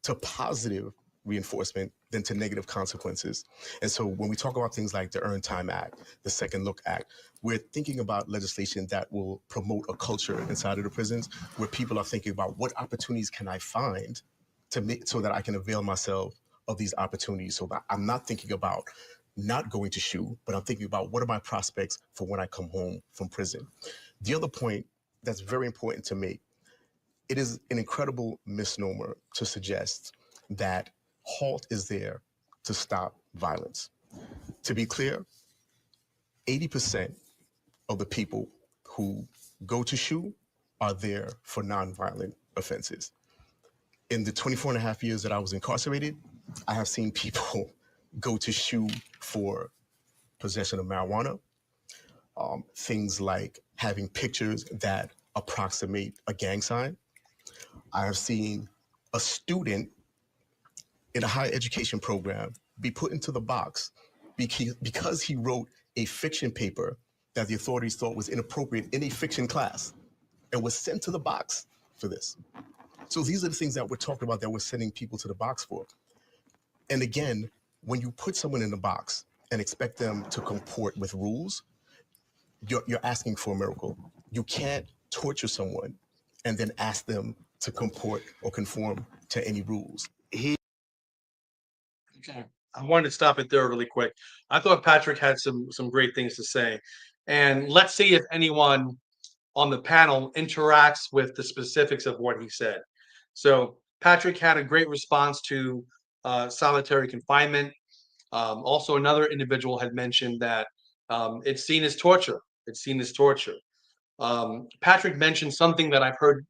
to positive reinforcement than to negative consequences. And so when we talk about things like the Earned Time Act, the Second Look Act, we're thinking about legislation that will promote a culture inside of the prisons where people are thinking about what opportunities can I find to make so that I can avail myself of these opportunities. So that I'm not thinking about not going to SHU, but I'm thinking about what are my prospects for when I come home from prison. The other point that's very important to make, it is an incredible misnomer to suggest that HALT is there to stop violence. To be clear, 80% of the people who go to SHU are there for nonviolent offenses. In the 24 and a half years that I was incarcerated, I have seen people go to SHU for possession of marijuana, things like having pictures that approximate a gang sign. I have seen a student in a higher education program be put into the box because he wrote a fiction paper that the authorities thought was inappropriate in a fiction class and was sent to the box for this. So these are the things that we're talking about that we're sending people to the box for. And again, when you put someone in the box and expect them to comport with rules, you're asking for a miracle. You can't torture someone and then ask them to comport or conform to any rules. Okay. I wanted to stop it there really quick. I thought Patrick had some great things to say. And let's see if anyone on the panel interacts with the specifics of what he said. So Patrick had a great response to solitary confinement. Also, another individual had mentioned that it's seen as torture. It's seen as torture. Patrick mentioned something that I've heard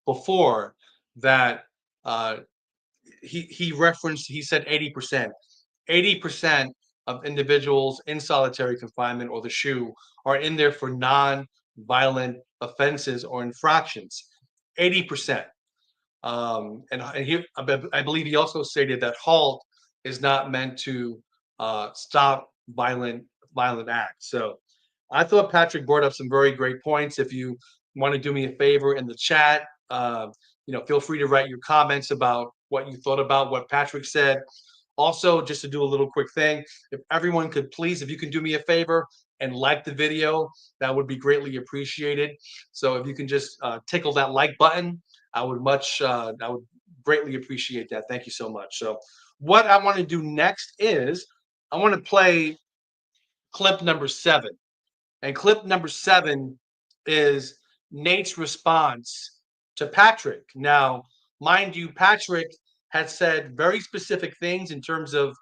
before, that uh, he referenced. He said 80%. 80% of individuals in solitary confinement or the SHU are in there for non-violent offenses or infractions. 80%. I believe he also stated that HALT is not meant to stop violent acts. So I thought Patrick brought up some very great points. If you want to do me a favor in the chat, feel free to write your comments about what you thought about what Patrick said. Also, just to do a little quick thing, if everyone could please, if you can do me a favor and like the video, that would be greatly appreciated. So if you can just tickle that like button, I would greatly appreciate that. Thank you so much. So what I want to do next is I want to play clip number 7. And clip number 7 is Nate's response to Patrick. Now, mind you, Patrick had said very specific things in terms of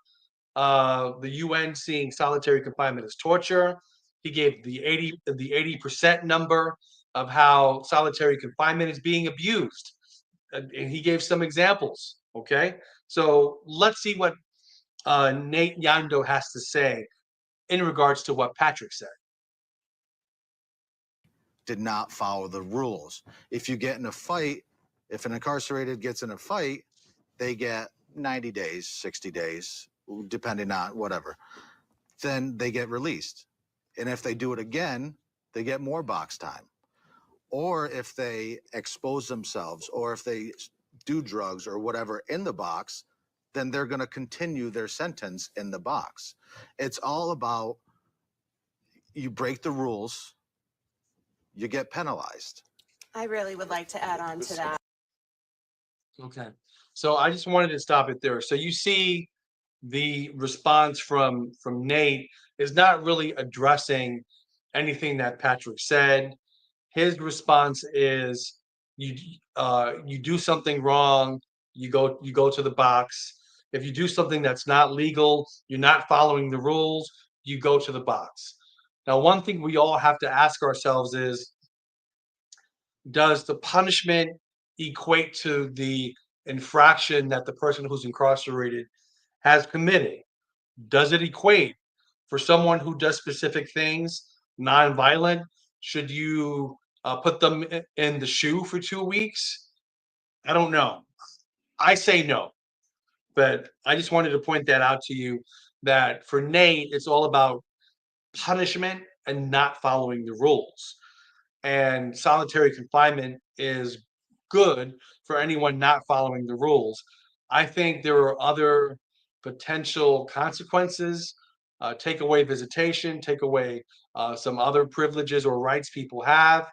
the UN seeing solitary confinement as torture. He gave the 80% number of how solitary confinement is being abused, and he gave some examples. Okay, so let's see what Nate Yando has to say in regards to what Patrick said. Did not follow the rules. If you get in a fight, if an incarcerated gets in a fight, they get 90 days, 60 days, depending on whatever. Then they get released. And if they do it again, they get more box time. Or if they expose themselves, or if they do drugs or whatever in the box, then they're going to continue their sentence in the box. It's all about, you break the rules, you get penalized. I really would like to add on to that. Okay, so I just wanted to stop it there. So you see, the response from Nate is not really addressing anything that Patrick said. His response is you do something wrong, you go to the box. If you do something that's not legal, you're not following the rules, you go to the box. Now, one thing we all have to ask ourselves is, does the punishment equate to the infraction that the person who's incarcerated has committed? Does it equate for someone who does specific things, nonviolent? Should you put them in the SHU for 2 weeks? I don't know. I say no, but I just wanted to point that out to you, that for Nate, it's all about punishment and not following the rules. And solitary confinement is good for anyone not following the rules. I think there are other potential consequences. Take away visitation, take away some other privileges or rights people have,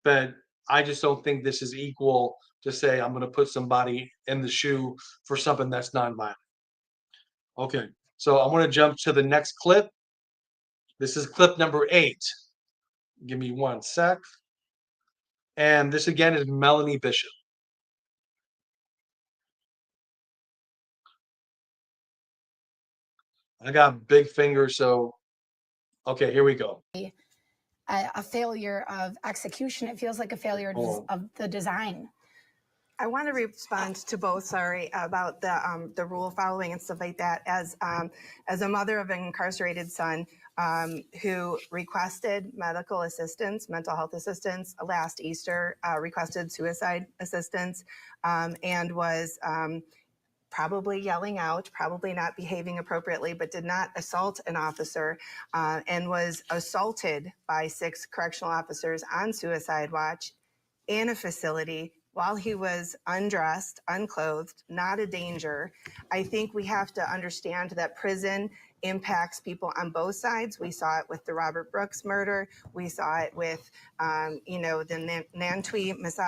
but I just don't think this is equal to say I'm going to put somebody in the shoe for something that's nonviolent. Okay, so I want to jump to the next clip. This is clip number 8. Give me one sec. And this again is Melanie Bishop. I got big fingers, so okay, here we go. A failure of execution. It feels like a failure of the design. I want to respond to both, about the rule following and stuff like that. As a mother of an incarcerated son who requested medical assistance, mental health assistance last Easter, requested suicide assistance, and was probably yelling out, probably not behaving appropriately, but did not assault an officer, and was assaulted by 6 correctional officers on suicide watch in a facility while he was undressed, unclothed, not a danger. I think we have to understand that prison impacts people on both sides. We saw it with the Robert Brooks murder. We saw it with, the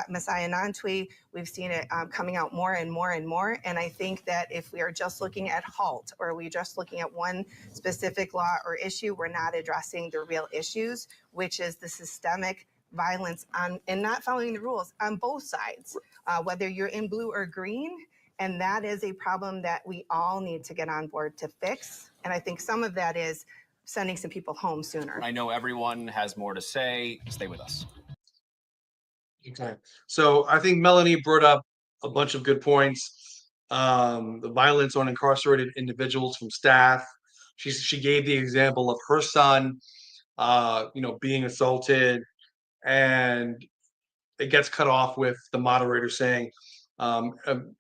Messiah Nantwi. We've seen it coming out more and more and more. And I think that if we are just looking at HALT, or we're just looking at one specific law or issue, we're not addressing the real issues, which is the systemic violence and not following the rules on both sides, whether you're in blue or green. And that is a problem that we all need to get on board to fix. And I think some of that is sending some people home sooner. I know everyone has more to say. Stay with us. Okay, so I think Melanie brought up a bunch of good points. The violence on incarcerated individuals from staff. She gave the example of her son, being assaulted, and it gets cut off with the moderator saying,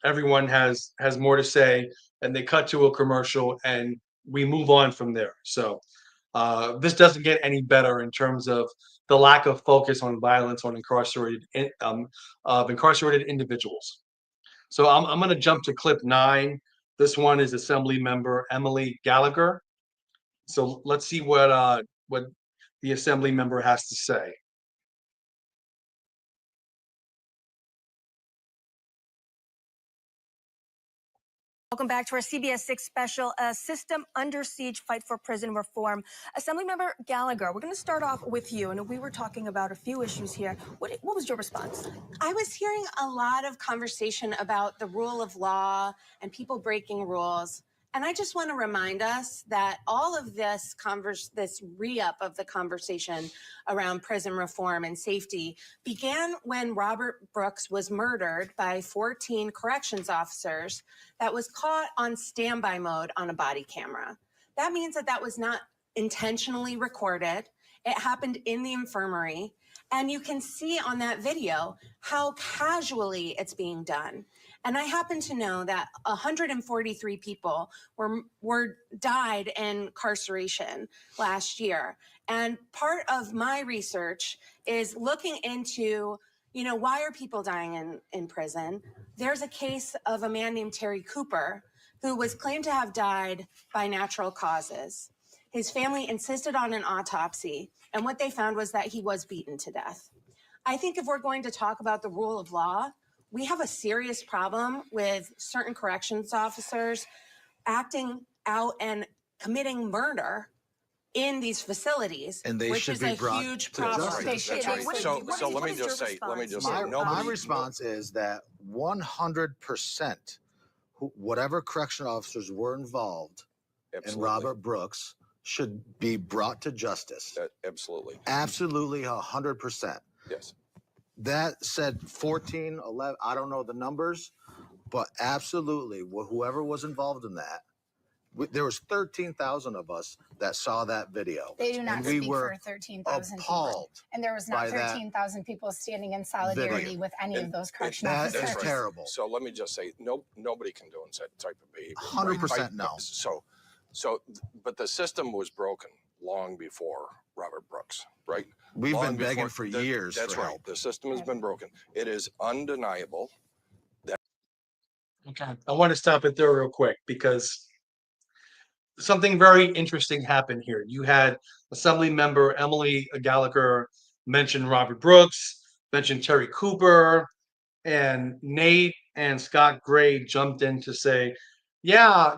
everyone has more to say, and they cut to a commercial and we move on from there. So this doesn't get any better in terms of the lack of focus on violence on incarcerated individuals. So I'm going to jump to clip 9. This one is Assembly Member Emily Gallagher. So let's see what the Assembly member has to say. Welcome back to our CBS6 special, System Under Siege, Fight for Prison Reform. Assemblymember Gallagher, we're going to start off with you. And we were talking about a few issues here. What was your response? I was hearing a lot of conversation about the rule of law and people breaking rules. And I just want to remind us that all of this re-up of the conversation around prison reform and safety began when Robert Brooks was murdered by 14 corrections officers that was caught on standby mode on a body camera. That means that was not intentionally recorded. It happened in the infirmary. And you can see on that video how casually it's being done. And I happen to know that 143 people died in incarceration last year. And part of my research is looking into, why are people dying in prison? There's a case of a man named Terry Cooper who was claimed to have died by natural causes. His family insisted on an autopsy, and what they found was that he was beaten to death. I think if we're going to talk about the rule of law, we have a serious problem with certain corrections officers acting out and committing murder in these facilities, and they which should is be a brought huge to problem. justice. That's right. So let me just say, my response is that 100%, whatever correction officers were involved in Robert Brooks should be brought to justice. Absolutely. Absolutely, 100%. Yes. That said, 14, 11, I don't know the numbers, but absolutely, whoever was involved in that, there was 13,000 of us that saw that video. They do not speak for 13,000 people. And there was not 13,000 people standing in solidarity with any of those correction officers. That is terrible. So let me just say, nobody condones that type of behavior. 100% no. But the system was broken long before Robert Brooks, right? We've been begging for years. That's right. The system has been broken. It is undeniable. Okay, I want to stop it there real quick because something very interesting happened here. You had Assembly Member Emily Gallagher mention Robert Brooks, mention Terry Cooper, and Nate and Scott Gray jumped in to say, "Yeah,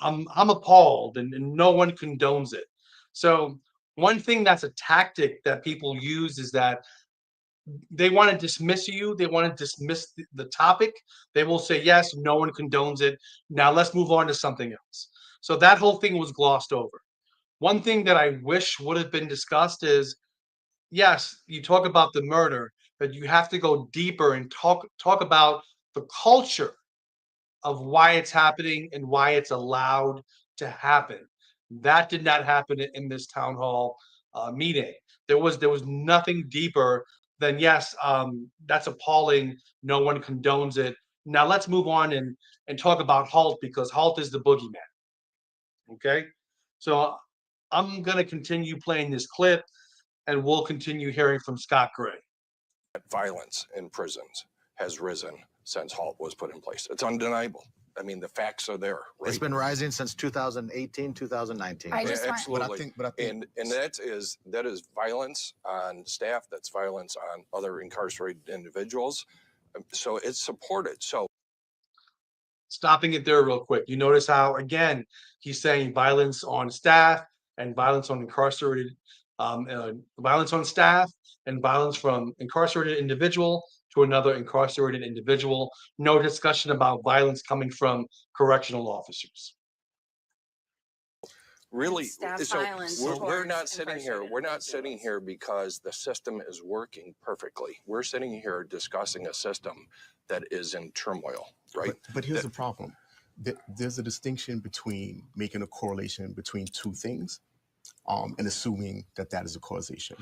I'm appalled, and no one condones it." So one thing that's a tactic that people use is that they want to dismiss you. They want to dismiss the topic. They will say, yes, no one condones it. Now let's move on to something else. So that whole thing was glossed over. One thing that I wish would have been discussed is, yes, you talk about the murder, but you have to go deeper and talk about the culture of why it's happening and why it's allowed to happen. That did not happen in this town hall meeting. There was nothing deeper than, yes, that's appalling. No one condones it. Now let's move on and talk about Halt, because Halt is the boogeyman. Okay, so I'm gonna continue playing this clip, and we'll continue hearing from Scott Gray. Violence in prisons has risen since HALT was put in place. It's undeniable. I mean, the facts are there. Right? It's been rising since 2018, 2019. Absolutely. And that is violence on staff. That's violence on other incarcerated individuals. So it's supported. So Stopping it there real quick. You notice how, again, he's saying violence on staff and violence on incarcerated, violence on staff and violence from incarcerated individual to another incarcerated individual. No discussion about violence coming from correctional officers. Really, Staff so violence we're not towards sitting here. We're not sitting here because the system is working perfectly. We're sitting here discussing a system that is in turmoil, right? But here's the problem. There's a distinction between making a correlation between two things and assuming that that is a causation.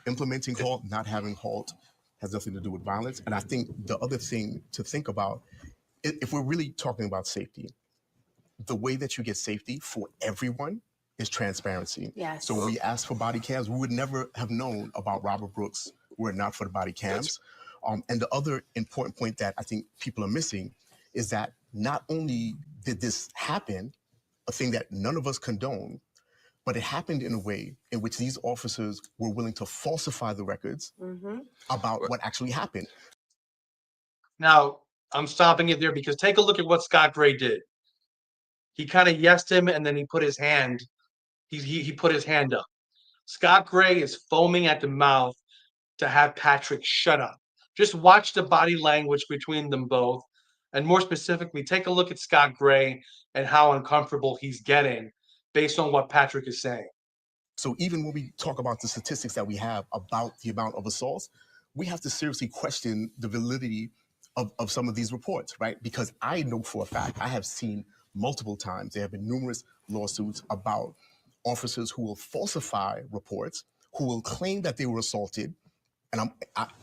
Implementing HALT, not having HALT, has nothing to do with violence. And I think the other thing to think about, if we're really talking about safety, the way that you get safety for everyone is transparency. Yes. So when we asked for body cams, we would never have known about Robert Brooks were it not for the body cams. And the other important point that I think people are missing is that not only did this happen, a thing that none of us condone, but it happened in a way in which these officers were willing to falsify the records about what actually happened. Now, I'm stopping it there because take a look at what Scott Gray did. He kind of yesed him, and then he put his hand, he put his hand up. Scott Gray is foaming at the mouth to have Patrick shut up. Just watch the body language between them both. And more specifically, take a look at Scott Gray and how uncomfortable he's getting based on what Patrick is saying. So even when we talk about the statistics that we have about the amount of assaults, we have to seriously question the validity of some of these reports, right? Because I know for a fact, I have seen multiple times, there have been numerous lawsuits about officers who will falsify reports, who will claim that they were assaulted. And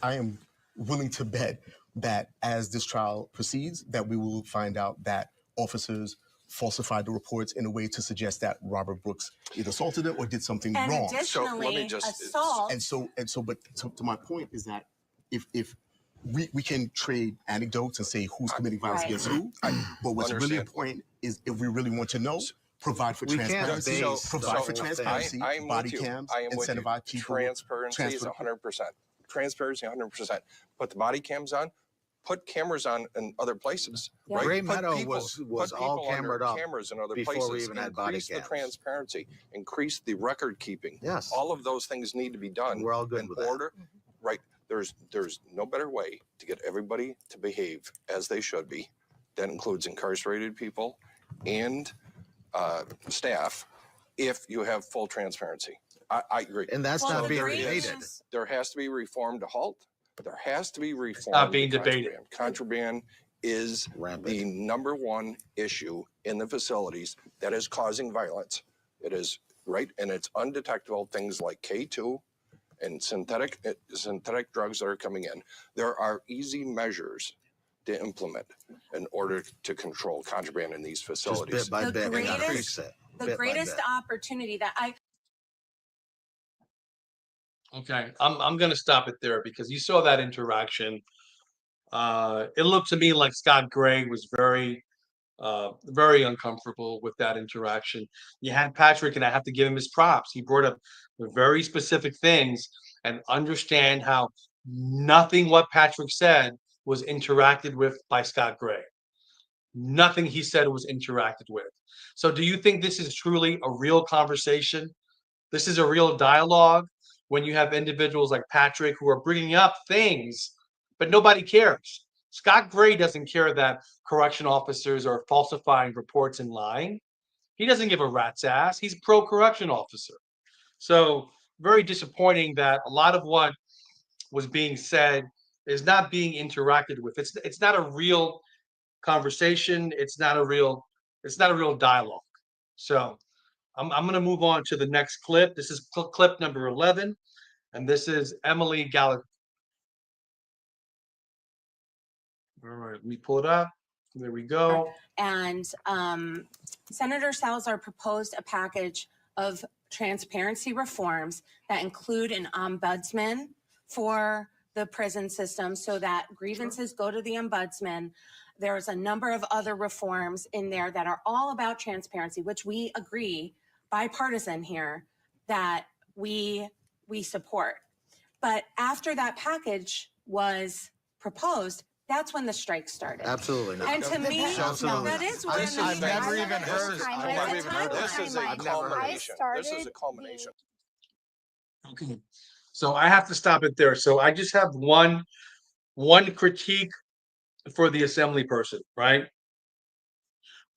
I am willing to bet that as this trial proceeds, that we will find out that officers falsified the reports in a way to suggest that Robert Brooks either assaulted it or did something And wrong. additionally, So let me just- assault. But to my point is that if we can trade anecdotes and say who's committing violence Right. against who, but what's really important is if we really want to know, provide for We can't transparency, base provide for the whole thing. transparency, I'm body with you. cams, I am with you. incentivize people. Transparency is 100%. Transparency 100%. Put the body cams on. Put cameras on in other places. Yeah. Right? Gray Put Meadow people- was put all people under camered up cameras in other before places. we even had body Increase the cams. transparency. Increase the record keeping. Yes. All of those things need to be done. We're all good in with that. order. Right. There's no better way to get everybody to behave as they should be. That includes incarcerated people and staff. If you have full transparency, I agree. And that's Well, not the being great debated. news- There has to be reform to HALT. There has to be reform. not being to debated. contraband. Contraband is Rampant. the number one issue in the facilities that is causing violence. It is right, and it's undetectable things like K2 and synthetic drugs that are coming in. There are easy measures to implement in order to control contraband in these Just facilities. bit by The bit, greatest- increase it. The bit by greatest bit. opportunity that I Okay, I'm going to stop it there because you saw that interaction. It looked to me like Scott Gray was very uncomfortable with that interaction. You had Patrick, and I have to give him his props. He brought up very specific things and understand how nothing what Patrick said was interacted with by Scott Gray. Nothing he said was interacted with. So, do you think this is truly a real conversation? This is a real dialogue when you have individuals like Patrick who are bringing up things, but nobody cares. Scott Gray doesn't care that correction officers are falsifying reports and lying. He doesn't give a rat's ass. He's pro correction officer. So, very disappointing that a lot of what was being said is not being interacted with. It's not a real conversation. It's not a real dialogue. So, I'm going to move on to the next clip. This is clip number 11, and this is Emily Gallagher. All right, let me pull it up. There we go. And Senator Salazar proposed a package of transparency reforms that include an ombudsman for the prison system so that grievances go to the ombudsman. There's a number of other reforms in there that are all about transparency, which we agree, bipartisan here, that we support. But after that package was proposed, that's when the strike started. Absolutely not. And to me, Absolutely that not. is when I've never even heard. I've never even heard This is a culmination. This is a culmination. Okay. So I have to stop it there. So I just have one critique for the assembly person, right?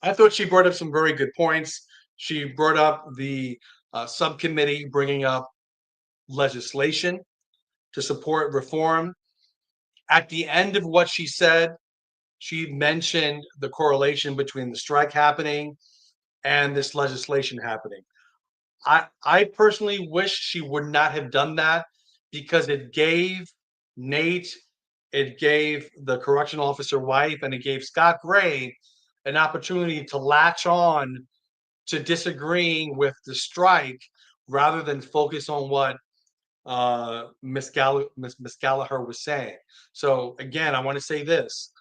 I thought she brought up some very good points. She brought up the subcommittee bringing up legislation to support reform. At the end of what she said, she mentioned the correlation between the strike happening and this legislation happening. I personally wish she would not have done that because it gave Nate, it gave the correction officer wife, and it gave Scott Gray an opportunity to latch on to disagreeing with the strike rather than focus on what Miss Gallagher was saying. So again, I want to say this.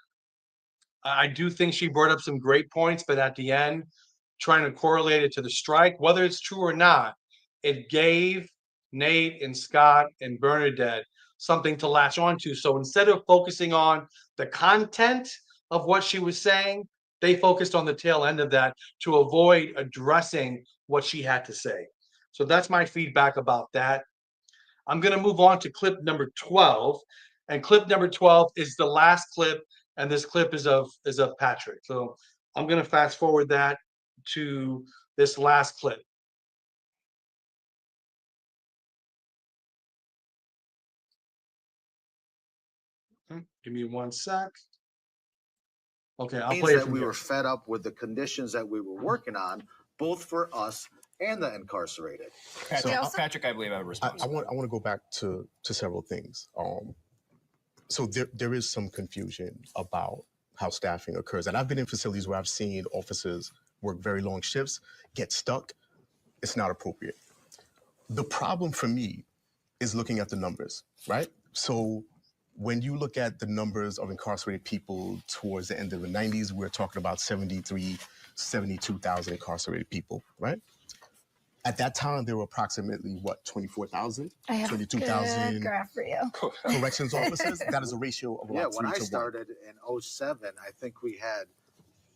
I do think she brought up some great points, but at the end, trying to correlate it to the strike, whether it's true or not, it gave Nate and Scott and Bernadette something to latch onto. So instead of focusing on the content of what she was saying, they focused on the tail end of that to avoid addressing what she had to say. So that's my feedback about that. I'm going to move on to clip number 12, and clip number 12 is the last clip, and this clip is of Patrick. So I'm going to fast forward that to this last clip. Give me one sec. Okay, I'll play it that from we here. were fed up with the conditions that we were working on, both for us and the incarcerated. Patrick, I believe I have a response. I want to go back to several things. So there is some confusion about how staffing occurs, and I've been in facilities where I've seen officers work very long shifts, get stuck. It's not appropriate. The problem for me is looking at the numbers, right? So when you look at the numbers of incarcerated people towards the end of the 90s, we're talking about 72,000 incarcerated people, right? At that time, there were approximately, 24,000? I have 22,000 a good graph for you. corrections officers. That is a ratio of about 3 when I to 1. started in 07, I think we had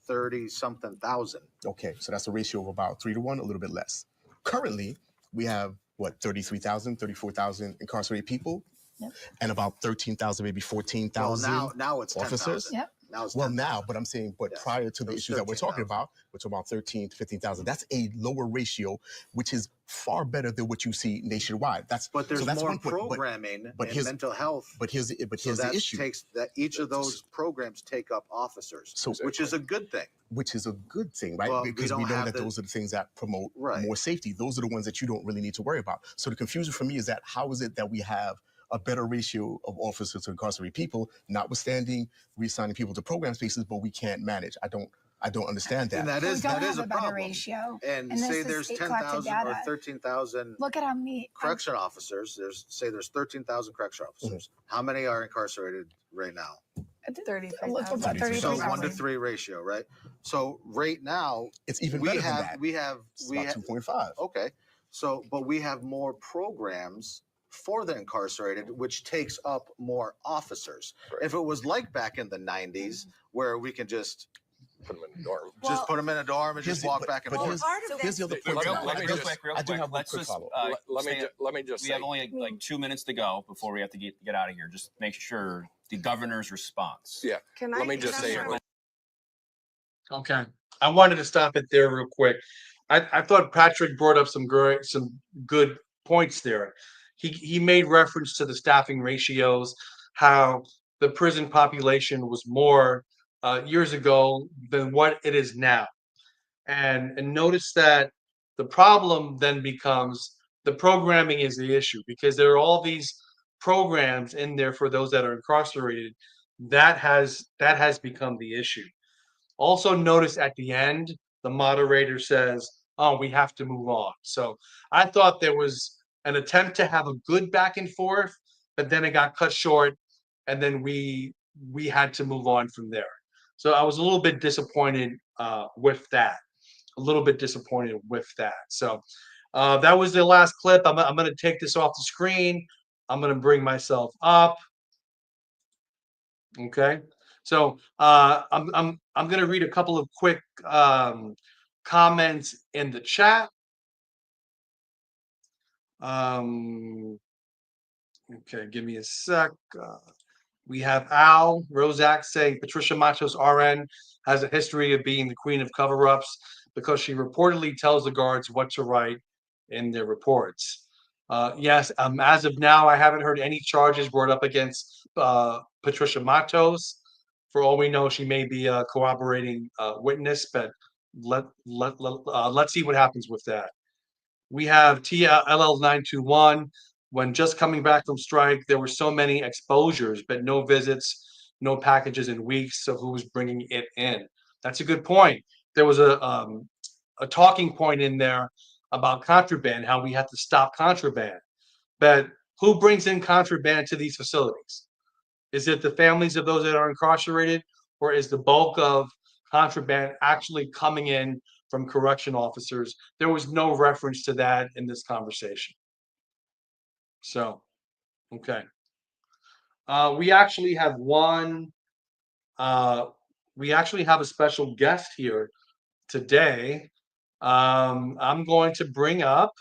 30-something thousand. Okay, so that's a ratio of about 3 to 1, a little bit less. Currently, we have, 33,000, 34,000 incarcerated people, Yep. and about 13,000, maybe 14,000 now it's officers. 10,000. Yep. Now it's Well, 10,000. but I'm saying, Yes. prior to the It was issues that we're talking 13,000. about, we're talking about 13 to 15,000. That's a lower ratio, which is far better than what you see nationwide. But there's that's more one point. programming but in here's- mental health. But here's the So that issue, takes that each of those programs take up officers, So- which is a good thing. which is a good thing, right? Well, we Because we don't know have that the- those are the things that promote Right. more safety. Those are the ones that you don't really need to worry about. So the confusion for me is that how is it that we have a better ratio of officers to incarcerated people, notwithstanding reassigning people to program spaces, but we can't manage? I don't understand that. And that We is don't that have is a a better problem. ratio. And And this say is there's state-collected 10,000 or data. 13,000 Look at how many correction officers. There's 13,000 correction officers. How many are incarcerated right now? About 33. So 33. 1 to 3 ratio, right? So right now It's even we better have than that. It's about 2.5. okay. So but we have more programs for the incarcerated, which takes up more officers. Right. If it was like back in the 90s, where we can just Put them in the dorm. just put them in a dorm and just walk back and But forth. here's the other point. Let to me- that. let me real just- quick. I do have a Let's quick just follow-up. Let me just we say. have only like 2 minutes to go before we have to get out of here. Just make sure the governor's response. Yeah. Can Let I me just say. Okay. I wanted to stop it there real quick. I thought Patrick brought up some good points there. He made reference to the staffing ratios, how the prison population was more years ago than what it is now. And notice that the problem then becomes the programming is the issue because there are all these programs in there for those that are incarcerated. That has become the issue. Also notice at the end, the moderator says, "Oh, we have to move on." So I thought there was an attempt to have a good back and forth, but then it got cut short, and then we had to move on from there. So I was a little bit disappointed with that. A little bit disappointed with that. So that was the last clip. I'm going to take this off the screen. I'm going to bring myself up. Okay. So I'm going to read a couple of quick comments in the chat. Okay, give me a sec. We have Al Rozak saying Patricia Matos RN has a history of being the queen of cover-ups because she reportedly tells the guards what to write in their reports. Yes, as of now, I haven't heard any charges brought up against Patricia Matos. For all we know, she may be a corroborating witness, but let's see what happens with that. We have TLL921. When just coming back from strike, there were so many exposures, but no visits, no packages in weeks. So who was bringing it in? That's a good point. There was a talking point in there about contraband, how we have to stop contraband. But who brings in contraband to these facilities? Is it the families of those that are incarcerated, or is the bulk of contraband actually coming in from correction officers? There was no reference to that in this conversation. So, okay. We actually have a special guest here today. I'm going to bring up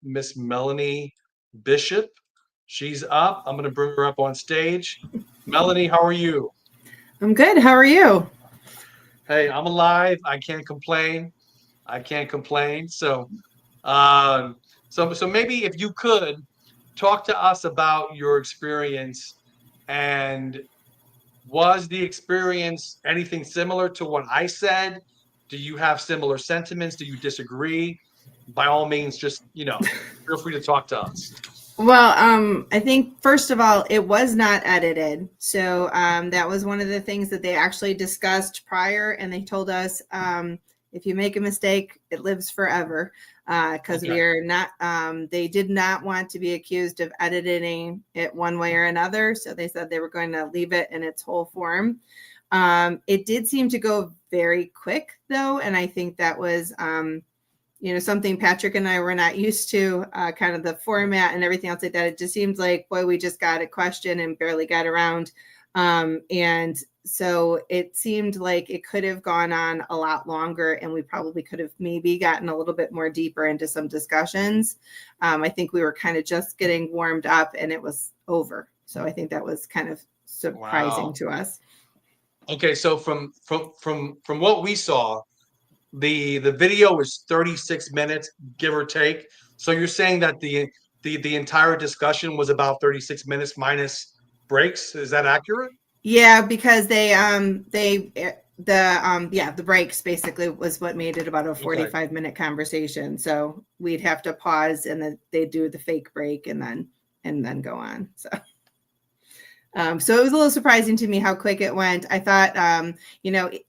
Miss Melanie Bishop. She's up. I'm going to bring her up on stage. Melanie, how are you? I'm good. How are you? Hey, I'm alive. I can't complain. So, so maybe if you could talk to us about your experience, and was the experience anything similar to what I said? Do you have similar sentiments? Do you disagree? By all means, just feel free to talk to us. Well, I think first of all, it was not edited. So that was one of the things that they actually discussed prior, and they told us if you make a mistake, it lives forever. Because we are not, they did not want to be accused of editing it one way or another. So they said they were going to leave it in its whole form. It did seem to go very quick, though, and I think that was something Patrick and I were not used to, kind of the format and everything else like that. It just seems like, boy, we just got a question and barely got around. And so it seemed like it could have gone on a lot longer, and we probably could have maybe gotten a little bit more deeper into some discussions. I think we were kind of just getting warmed up and it was over. So I think that was kind of surprising to us. Okay, so from what we saw, the video is 36 minutes, give or take. So you're saying that the entire discussion was about 36 minutes minus breaks. Is that accurate? Yeah, because the breaks basically was what made it about a 45-minute conversation. So we'd have to pause, and then they do the fake break and then go on. So so it was a little surprising to me how quick it went. I thought,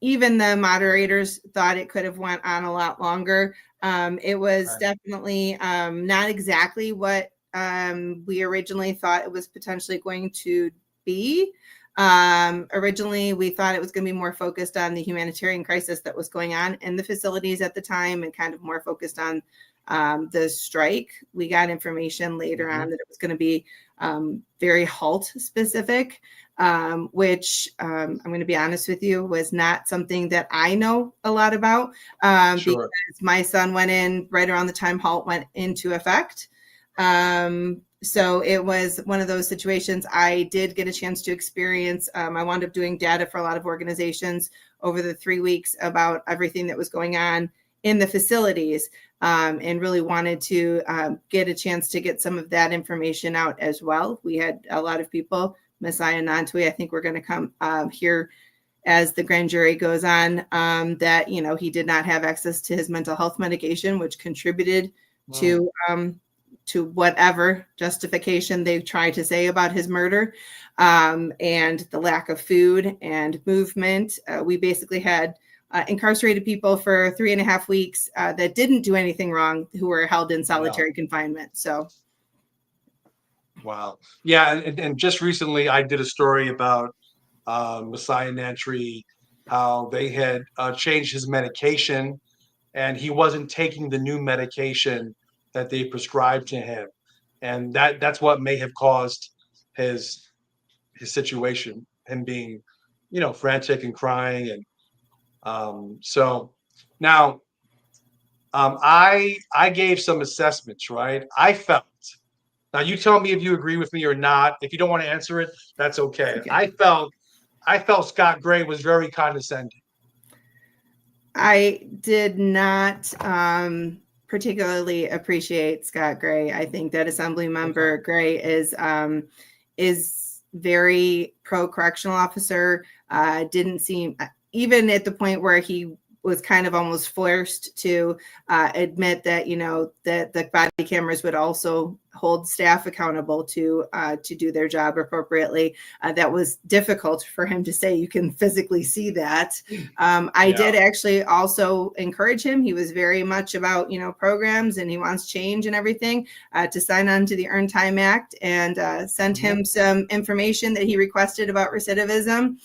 even the moderators thought it could have went on a lot longer. It was definitely not exactly what we originally thought it was potentially going to be. Originally, we thought it was going to be more focused on the humanitarian crisis that was going on in the facilities at the time and kind of more focused on the strike. We got information later on that it was going to be very HALT specific, which I'm going to be honest with you, was not something that I know a lot about because my son went in right around the time HALT went into effect. So it was one of those situations I did get a chance to experience. I wound up doing data for a lot of organizations over the 3 weeks about everything that was going on in the facilities, and really wanted to get a chance to get some of that information out as well. We had a lot of people, Messiah Nantui, I think we're going to come here as the grand jury goes on, that, you know, he did not have access to his mental health medication, which contributed to whatever justification they try to say about his murder, and the lack of food and movement. We basically had incarcerated people for 3.5 weeks that didn't do anything wrong, who were held in solitary confinement. So. Wow. Yeah. And just recently I did a story about Messiah Nantry, how they had changed his medication and he wasn't taking the new medication that they prescribed to him. And that's what may have caused his situation, him being, you know, frantic and crying. And so now I gave some assessments, right? I felt, now you tell me if you agree with me or not. If you don't want to answer it, that's okay. I felt Scott Gray was very condescending. I did not particularly appreciate Scott Gray. I think that Assembly Member Gray is very pro correctional officer. Didn't seem, even at the point where he was kind of almost forced to admit that, you know, that the body cameras would also hold staff accountable to do their job appropriately. That was difficult for him to say. You can physically see that. I did actually also encourage him. He was very much about, you know, programs, and he wants change and everything, to sign on to the Earned Time Act, and sent him some information that he requested about recidivism,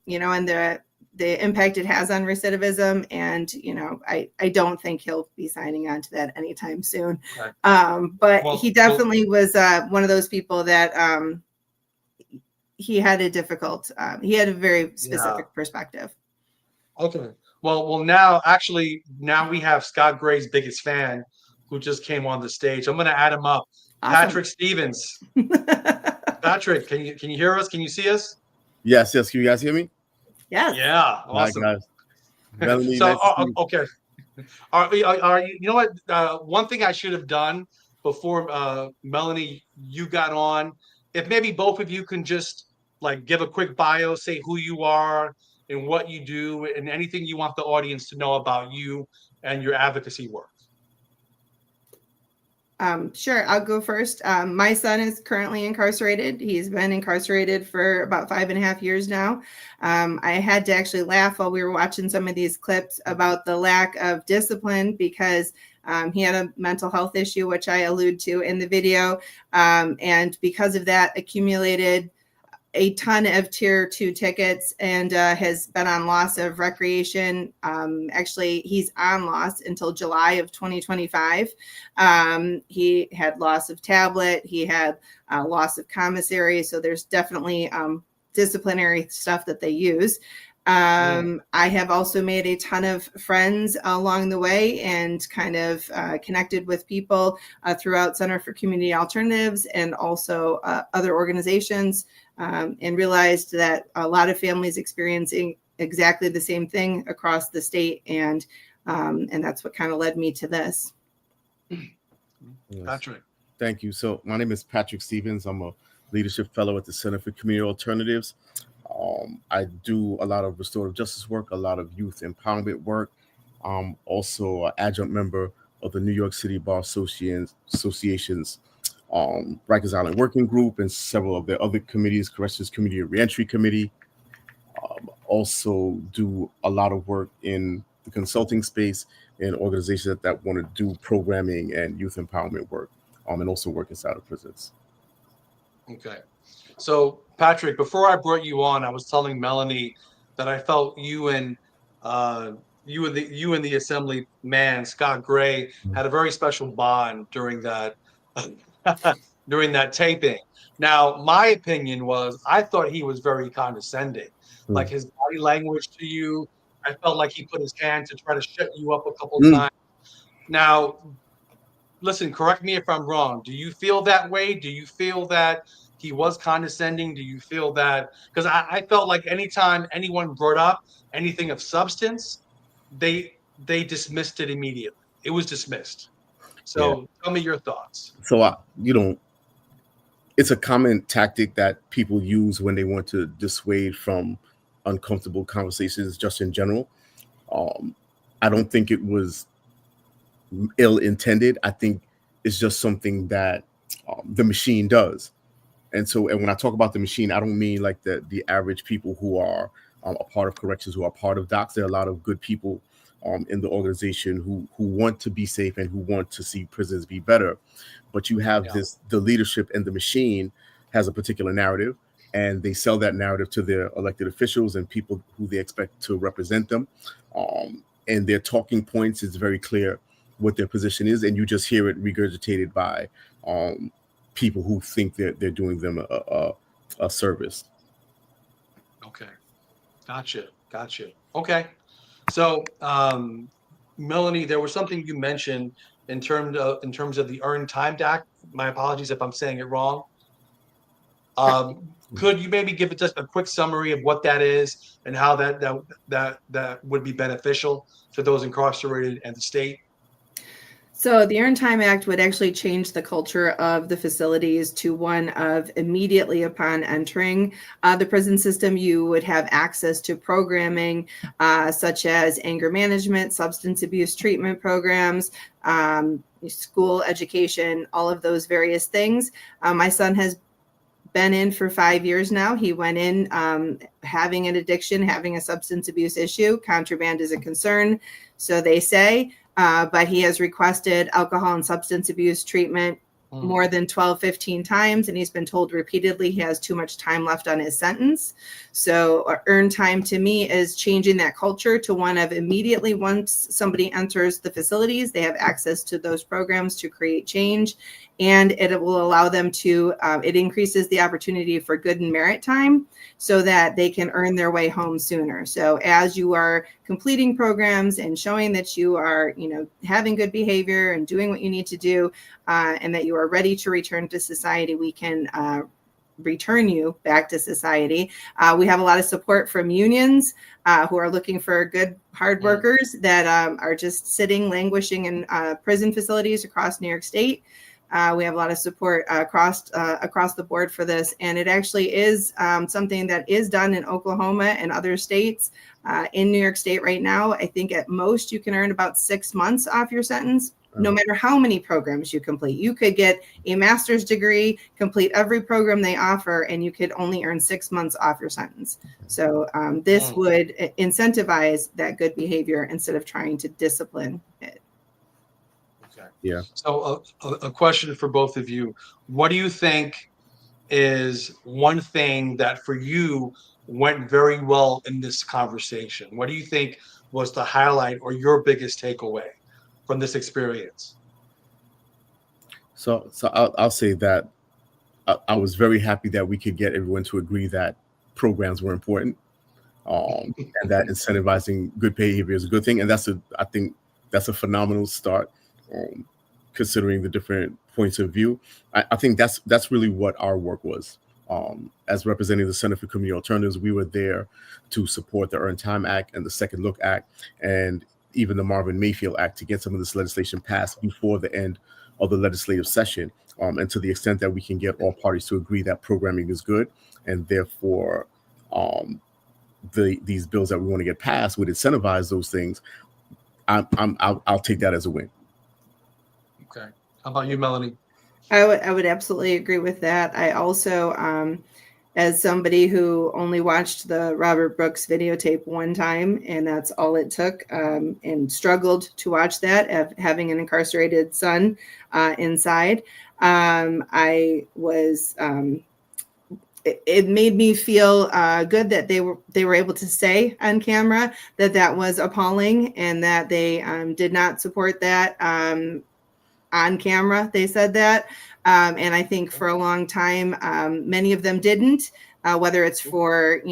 you know, and the impact it has on recidivism. And, you know, I don't think he'll be signing on to that anytime soon. But he definitely was one of those people that he had a he had a very specific perspective. Okay. Well, now we have Scott Gray's biggest fan who just came on the stage. I'm going to add him up. Awesome. Patrick Stevens. Patrick, can you hear us? Can you see us? Yes. Can you guys hear me? Yes. Yeah. Awesome. Hi, guys. Melanie, so, nice okay. Are you know what? One thing I should have done before Melanie, you got on, if maybe both of you can just like give a quick bio, say who you are and what you do, and anything you want the audience to know about you and your advocacy work. Sure, I'll go first. My son is currently incarcerated. He's been incarcerated for about 5.5 years now. I had to actually laugh while we were watching some of these clips about the lack of discipline, because he had a mental health issue, which I allude to in the video. And because of that, accumulated a ton of tier 2 tickets, and has been on loss of recreation. Actually, he's on loss until July of 2025. He had loss of tablet. He had loss of commissary. So there's definitely disciplinary stuff that they use. I have also made a ton of friends along the way, and kind of connected with people throughout Center for Community Alternatives and also other organizations, and realized that a lot of families experiencing exactly the same thing across the state, and that's what kind of led me to this. Yes. Patrick. Thank you. So my name is Patrick Stevens. I'm a leadership fellow at the Center for Community Alternatives. I do a lot of restorative justice work, a lot of youth empowerment work. Also an adjunct member of the New York City Bar Association's Rikers Island Working Group, and several of the other committees, Corrections Committee and Reentry Committee. Also do a lot of work in the consulting space in organizations that want to do programming and youth empowerment work, and also work inside of prisons. Okay. So, Patrick, before I brought you on, I was telling Melanie that I felt you and the assembly man, Scott Gray, had a very special bond during that during that taping. Now, my opinion was I thought he was very condescending. Like his body language to you, I felt like he put his hand to try to shut you up a couple times. Now, listen, correct me if I'm wrong. Do you feel that way? Do you feel that he was condescending? Do you feel that? Because I felt like anytime anyone brought up anything of substance, they dismissed it immediately. It was dismissed. So tell me your thoughts. So, it's a common tactic that people use when they want to dissuade from uncomfortable conversations, just in general. I don't think it was ill-intended. I think it's just something that the machine does. And when I talk about the machine, I don't mean like the average people who are a part of corrections, who are part of docs. There are a lot of good people in the organization who want to be safe and who want to see prisons be better. But you have the leadership, and the machine has a particular narrative, and they sell that narrative to their elected officials and people who they expect to represent them. And their talking points is very clear what their position is, and you just hear it regurgitated by people who think they're doing them a service. Okay, gotcha. Okay, so Melanie, there was something you mentioned in terms of the Earned Time Act. My apologies if I'm saying it wrong. Could you maybe give it just a quick summary of what that is and how that would be beneficial to those incarcerated and the state? So the Earned Time Act would actually change the culture of the facilities to one of immediately upon entering the prison system, you would have access to programming such as anger management, substance abuse treatment programs, school education, all of those various things. My son has been in for 5 years now. He went in having an addiction, having a substance abuse issue. Contraband is a concern, so they say. But he has requested alcohol and substance abuse treatment more than 12, 15 times, and he's been told repeatedly he has too much time left on his sentence. So earned time to me is changing that culture to one of immediately once somebody enters the facilities, they have access to those programs to create change, and it will allow them to, it increases the opportunity for good and merit time so that they can earn their way home sooner. So as you are completing programs and showing that you are, having good behavior and doing what you need to do, and that you are ready to return to society, we can return you back to society. We have a lot of support from unions who are looking for good, hard workers that are just sitting, languishing in prison facilities across New York State. We have a lot of support across the board for this, and it actually is something that is done in Oklahoma and other states. In New York State right now, I think at most you can earn about 6 months off your sentence, no matter how many programs you complete. You could get a master's degree, complete every program they offer, and you could only earn 6 months off your sentence. So this would incentivize that good behavior instead of trying to discipline it. Yeah. So a question for both of you. What do you think is one thing that for you went very well in this conversation? What do you think was the highlight or your biggest takeaway from this experience? So I'll say that I was very happy that we could get everyone to agree that programs were important, and that incentivizing good behavior is a good thing. And I think that's a phenomenal start. Considering the different points of view, I think that's really what our work was. As representing the Center for Community Alternatives, we were there to support the Earned Time Act and the Second Look Act, and even the Marvin Mayfield Act to get some of this legislation passed before the end of the legislative session. And to the extent that we can get all parties to agree that programming is good, and therefore these bills that we want to get passed would incentivize those things, I'll take that as a win. Okay. How about you, Melanie? I would absolutely agree with that. I also, as somebody who only watched the Robert Brooks videotape one time, and that's all it took, and struggled to watch that, having an incarcerated son inside, I was it made me feel good that they were able to say on camera that that was appalling and that they did not support that on camera. They said that. And I think for a long time, many of them didn't, whether it's for,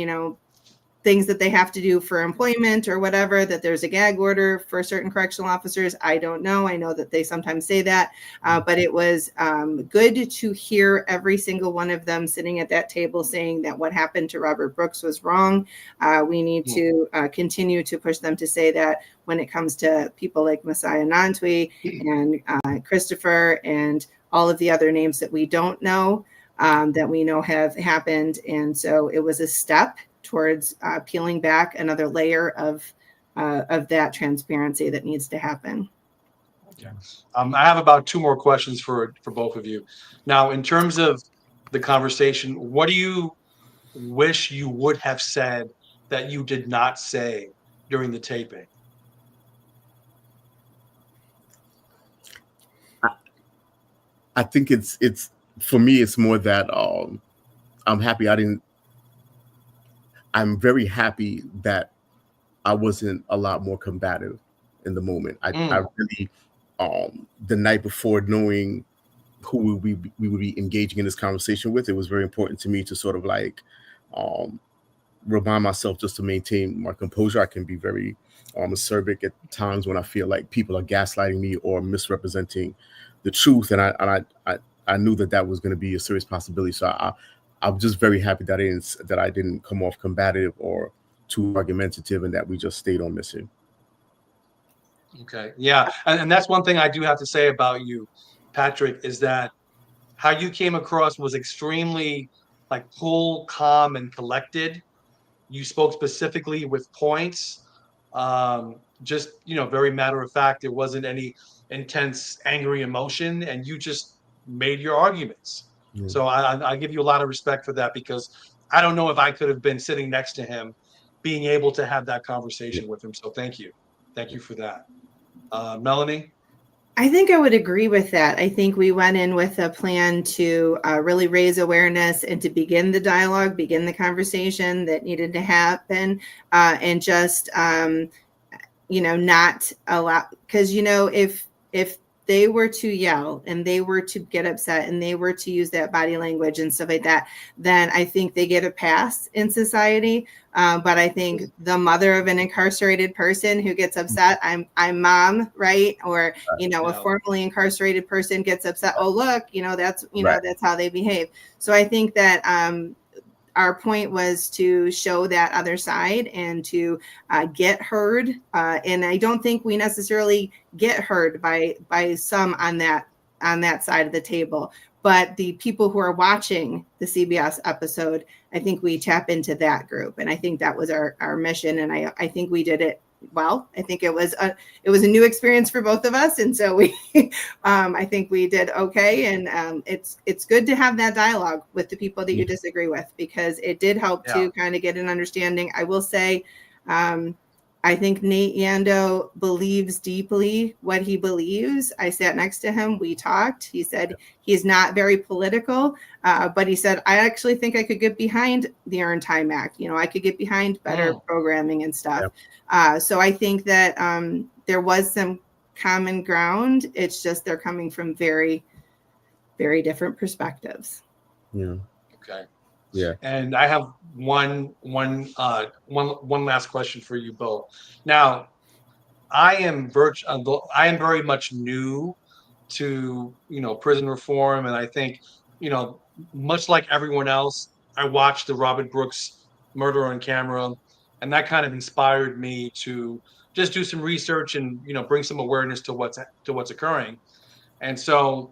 things that they have to do for employment or whatever, that there's a gag order for certain correctional officers. I don't know. I know that they sometimes say that, but it was good to hear every single one of them sitting at that table saying that what happened to Robert Brooks was wrong. We need to continue to push them to say that when it comes to people like Messiah Nantwi and Christopher and all of the other names that we don't know, that we know have happened. And so it was a step towards peeling back another layer of that transparency that needs to happen. Okay. I have about 2 more questions for both of you. Now, in terms of the conversation, what do you wish you would have said that you did not say during the taping? I think it's for me, it's more that I'm very happy that I wasn't a lot more combative in the moment. I really, the night before, knowing who we would be engaging in this conversation with, it was very important to me to sort of like remind myself just to maintain my composure. I can be very acerbic at times when I feel like people are gaslighting me or misrepresenting the truth, and I knew that was going to be a serious possibility. So I'm just very happy that I didn't come off combative or too argumentative, and that we just stayed on mission. Okay, yeah, and that's one thing I do have to say about you, Patrick, is that how you came across was extremely like cool, calm, and collected. You spoke specifically with points, just very matter of fact. There wasn't any intense, angry emotion, and you just made your arguments. So I give you a lot of respect for that, because I don't know if I could have been sitting next to him, being able to have that conversation with him. So thank you for that, Melanie. I think I would agree with that. I think we went in with a plan to really raise awareness and to begin the dialogue, begin the conversation that needed to happen, and just not allow, because if they were to yell and they were to get upset and they were to use that body language and stuff like that, then I think they get a pass in society. But I think the mother of an incarcerated person who gets upset, I'm mom, right? Or, a formerly incarcerated person gets upset. Oh, look, that's, that's how they behave. So I think that, our point was to show that other side and to get heard. And I don't think we necessarily get heard by some on that side of the table. But the people who are watching the CBS episode, I think we tap into that group. And I think that was our mission. And I think we did it well. I think it was a new experience for both of us. And so we, I think we did okay. And it's good to have that dialogue with the people that you disagree with, because it did help to kind of get an understanding. I will say, I think Nate Yando believes deeply what he believes. I sat next to him. We talked. He said he's not very political, but he said, I actually think I could get behind the Earned Time Act. I could get behind better programming and stuff. So I think that there was some common ground. It's just they're coming from very, very different perspectives. Yeah. Okay. Yeah. And I have one last question for you both. Now, I am very much new to prison reform, and I think much like everyone else, I watched the Robert Brooks murder on camera, and that kind of inspired me to just do some research and bring some awareness to what's occurring. And so,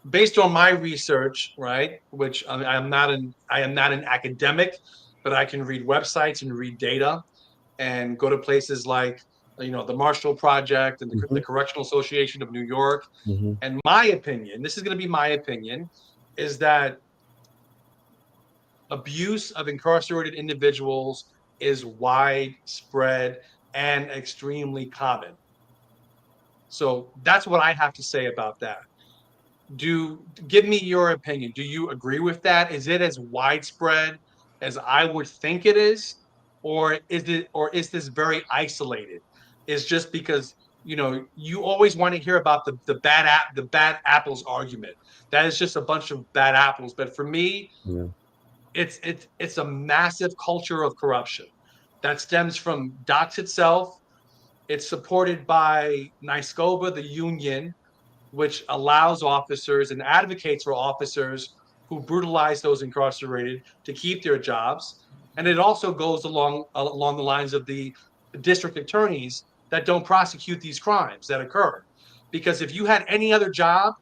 based on my research, right, which I am not an academic, but I can read websites and read data and go to places like the Marshall Project and the Correctional Association of New York. And my opinion, this is going to be my opinion, is that abuse of incarcerated individuals is widespread and extremely common. So that's what I have to say about that. Give me your opinion. Do you agree with that? Is it as widespread as I would think it is, or is this very isolated? It's just because you always want to hear about the bad apples argument. That is just a bunch of bad apples. But for me, Yeah. it's a massive culture of corruption that stems from Docs itself. It's supported by NYSCOBA, the union, which allows officers and advocates for officers who brutalize those incarcerated to keep their jobs. And it also goes along the lines of the district attorneys that don't prosecute these crimes that occur. Because if you had any other job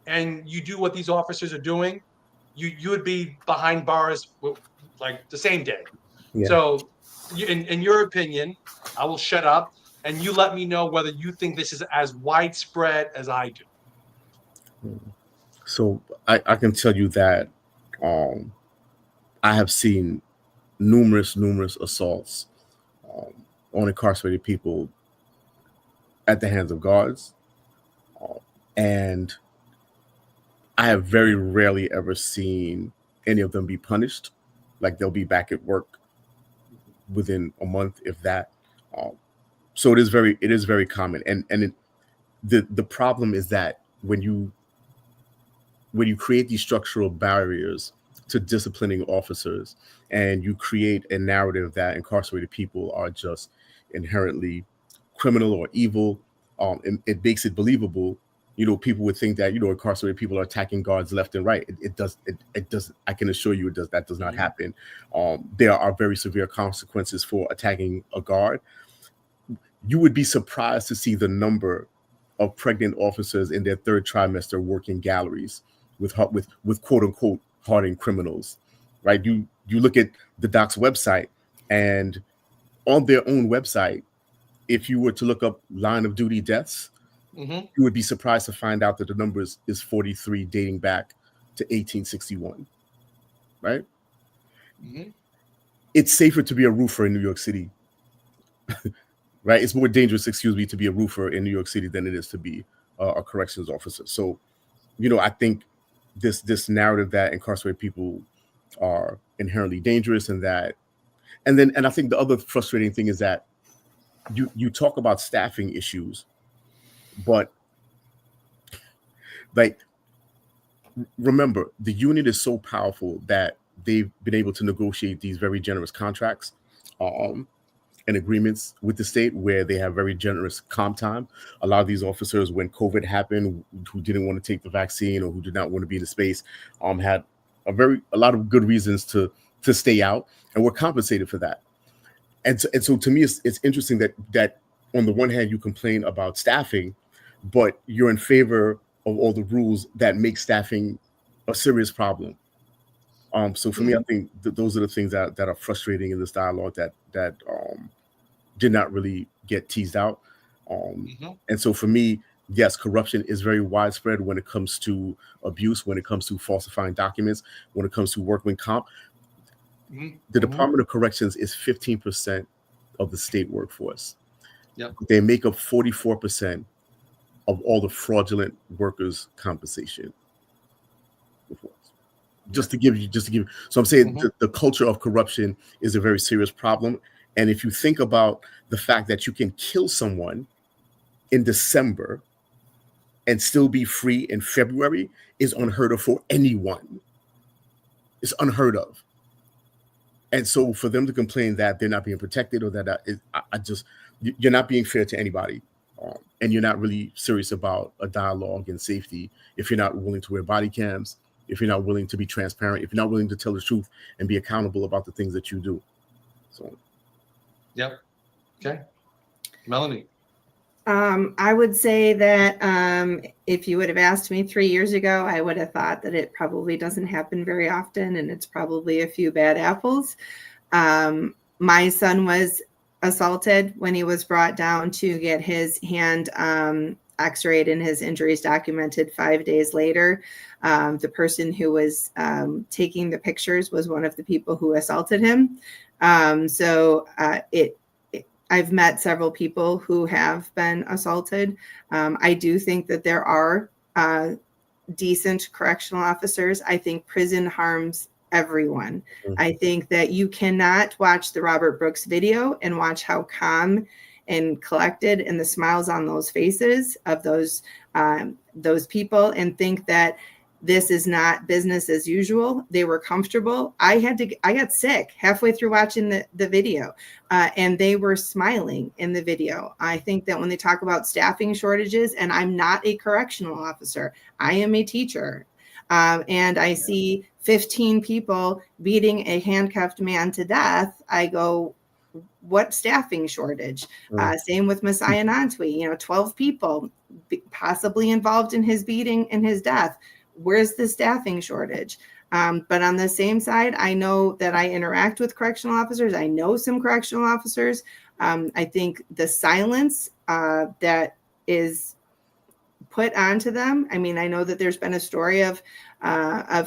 and you do what these officers are doing, you would be behind bars like the same day. Yeah. So, in your opinion, I will shut up and you let me know whether you think this is as widespread as I do. So I can tell you that I have seen numerous assaults on incarcerated people at the hands of guards, and I have very rarely ever seen any of them be punished. Like they'll be back at work within a month, if that. So it is very common, and the problem is that when you create these structural barriers to disciplining officers, and you create a narrative that incarcerated people are just inherently criminal or evil, it makes it believable. People would think that incarcerated people are attacking guards left and right. It does. I can assure you, that does not happen. There are very severe consequences for attacking a guard. You would be surprised to see the number of pregnant officers in their third trimester working galleries with quote unquote hardened criminals, right? You look at the Doc's website, and on their own website, if you were to look up line of duty deaths, you would be surprised to find out that the number is 43, dating back to 1861, right? It's safer to be a roofer in New York City, right? It's more dangerous, to be a roofer in New York City than it is to be a corrections officer. So, I think this narrative that incarcerated people are inherently dangerous, and I think the other frustrating thing is that you talk about staffing issues, but like, remember, the union is so powerful that they've been able to negotiate these very generous contracts and agreements with the state where they have very generous comp time. A lot of these officers, when COVID happened, who didn't want to take the vaccine or who did not want to be in the space, had a lot of good reasons to stay out, and were compensated for that. And so to me, it's interesting that on the one hand you complain about staffing, but you're in favor of all the rules that make staffing a serious problem. So for me, I think those are the things that are frustrating in this dialogue that did not really get teased out. And so for me, yes, corruption is very widespread when it comes to abuse, when it comes to falsifying documents, when it comes to workman comp. The Department of Corrections is 15% of the state workforce. Yep. They make up 44% of all the fraudulent workers' compensation. Just to give you. So I'm saying the culture of corruption is a very serious problem. And if you think about the fact that you can kill someone in December and still be free in February, is unheard of for anyone. It's unheard of. And so for them to complain that they're not being protected, or you're not being fair to anybody. And you're not really serious about a dialogue and safety if you're not willing to wear body cams, if you're not willing to be transparent, if you're not willing to tell the truth and be accountable about the things that you do. So. Yep. Okay. Melanie. I would say that if you would have asked me 3 years ago, I would have thought that it probably doesn't happen very often, and it's probably a few bad apples. My son was assaulted when he was brought down to get his hand x-rayed and his injuries documented 5 days later. The person who was taking the pictures was one of the people who assaulted him. I've met several people who have been assaulted. I do think that there are decent correctional officers. I think prison harms everyone. I think that you cannot watch the Robert Brooks video and watch how calm and collected and the smiles on those faces of those people and think that this is not business as usual. They were comfortable. I got sick halfway through watching the video, and they were smiling in the video. I think that when they talk about staffing shortages, and I'm not a correctional officer, I am a teacher, and I see 15 people beating a handcuffed man to death, I go, what staffing shortage? Same with Messiah Nantwi, 12 people possibly involved in his beating and his death. Where's the staffing shortage? But on the same side, I know that I interact with correctional officers. I know some correctional officers. I think the silence that is put onto them. I mean, I know that there's been a story of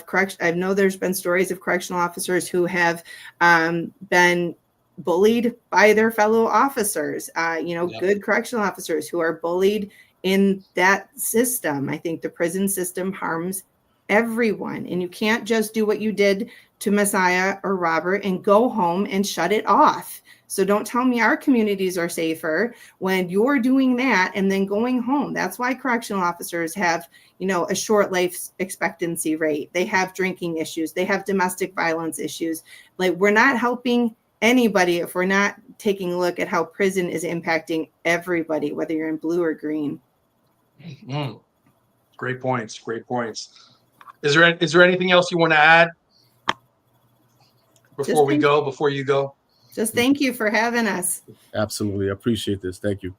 correction. I know there's been stories of correctional officers who have been bullied by their fellow officers. Good correctional officers who are bullied in that system. I think the prison system harms everyone, and you can't just do what you did to Messiah or Robert and go home and shut it off. So don't tell me our communities are safer when you're doing that and then going home. That's why correctional officers have, a short life expectancy rate. They have drinking issues. They have domestic violence issues. Like, we're not helping anybody if we're not taking a look at how prison is impacting everybody, whether you're in blue or green. Great points. Is there anything else you want to add before you go? Just thank you for having us. Absolutely. I appreciate this. Thank you.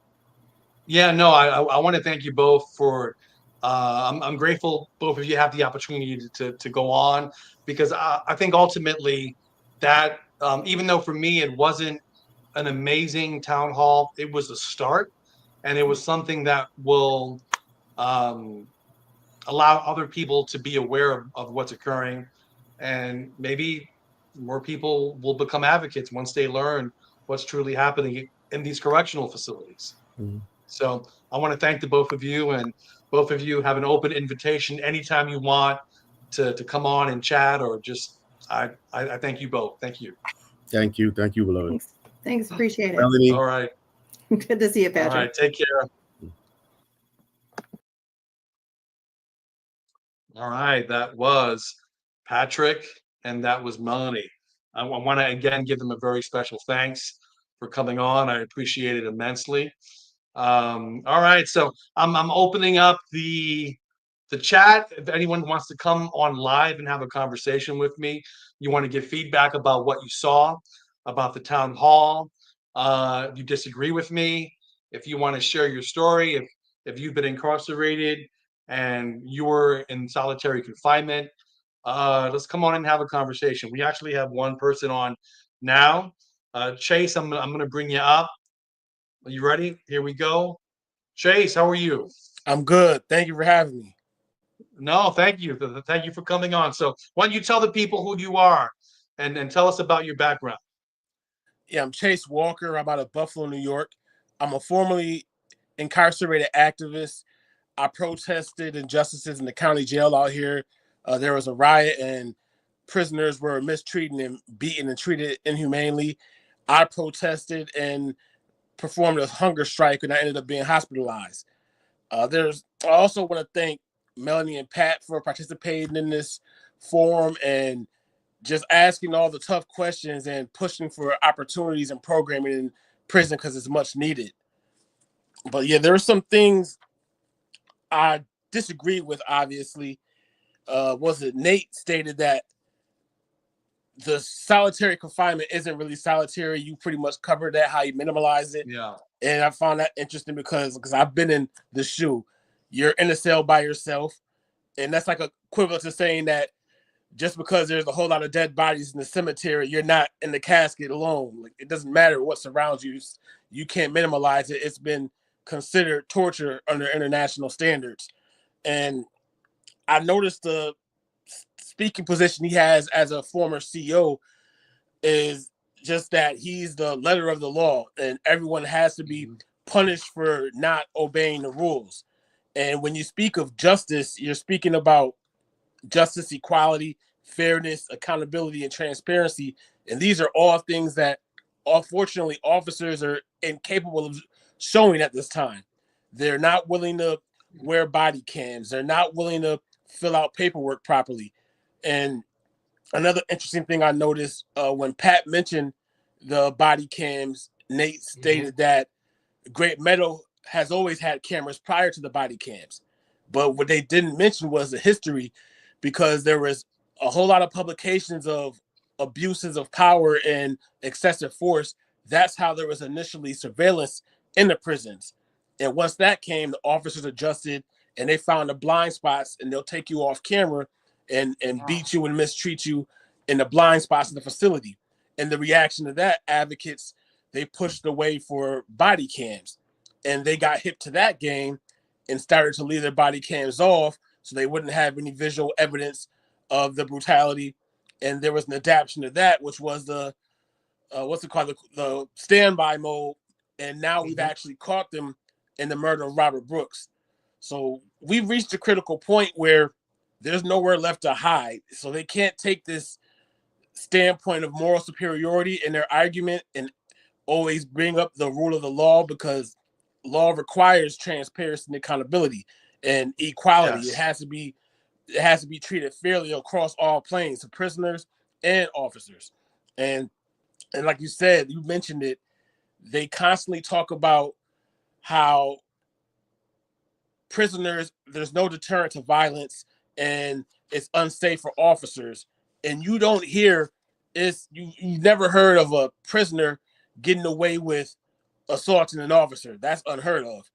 Yeah, no, I want to thank you both for, I'm grateful both of you have the opportunity to go on, because I think ultimately that, even though for me it wasn't an amazing town hall, it was a start, and it was something that will allow other people to be aware of what's occurring, and maybe more people will become advocates once they learn what's truly happening in these correctional facilities. So I want to thank the both of you, and both of you have an open invitation anytime you want to come on and chat, or just I thank you both. Thank you. Thank you, beloved. Thanks. Appreciate it. Melanie. All right. Good to see you, Patrick. All right. Take care. All right. That was Patrick, and that was Melanie. I want to again give them a very special thanks for coming on. I appreciate it immensely. All right. So I'm opening up the chat. If anyone wants to come on live and have a conversation with me, you want to give feedback about what you saw, about the town hall. If you disagree with me, if you want to share your story, if you've been incarcerated and you were in solitary confinement, let's come on and have a conversation. We actually have one person on now. Chase, I'm going to bring you up. Are you ready? Here we go. Chase, how are you? I'm good. Thank you for having me. No, thank you. Thank you for coming on. So why don't you tell the people who you are and tell us about your background? Yeah, I'm Chase Walker. I'm out of Buffalo, New York. I'm a formerly incarcerated activist. I protested injustices in the county jail out here. There was a riot and prisoners were mistreated and beaten and treated inhumanely. I protested and performed a hunger strike, and I ended up being hospitalized. I also want to thank Melanie and Pat for participating in this forum and just asking all the tough questions and pushing for opportunities and programming in prison, because it's much needed. But yeah, there are some things I disagree with, obviously. Nate stated that the solitary confinement isn't really solitary. You pretty much covered that, how you minimalize it. Yeah. And I found that interesting because I've been in the shoe. You're in a cell by yourself. And that's like equivalent to saying that just because there's a whole lot of dead bodies in the cemetery, you're not in the casket alone. Like, it doesn't matter what surrounds you. You can't minimalize it. It's been considered torture under international standards. And I noticed the speaking position he has as a former CEO is just that he's the letter of the law, and everyone has to be punished for not obeying the rules. And when you speak of justice, you're speaking about justice, equality, fairness, accountability, and transparency. And these are all things that, unfortunately, officers are incapable of showing at this time. They're not willing to wear body cams. They're not willing to fill out paperwork properly. And another interesting thing I noticed when Pat mentioned the body cams, Nate stated that Great Meadow has always had cameras prior to the body cams. But what they didn't mention was the history, because there was a whole lot of publications of abuses of power and excessive force. That's how there was initially surveillance in the prisons. And once that came, the officers adjusted and they found the blind spots, and they'll take you off camera and beat you and mistreat you in the blind spots in the facility. And the reaction to that, advocates, they pushed away for body cams, and they got hip to that game and started to leave their body cams off so they wouldn't have any visual evidence of the brutality. And there was an adaptation to that, which was the the standby mode. And now we've actually caught them in the murder of Robert Brooks. So we've reached a critical point where there's nowhere left to hide. So they can't take this standpoint of moral superiority in their argument and always bring up the rule of the law, because law requires transparency and accountability and equality. Yes. It has to be treated fairly across all planes, to prisoners and officers. And like you said, you mentioned it, they constantly talk about how prisoners, there's no deterrent to violence and it's unsafe for officers. And you don't hear you never heard of a prisoner getting away with assaulting an officer. That's unheard of.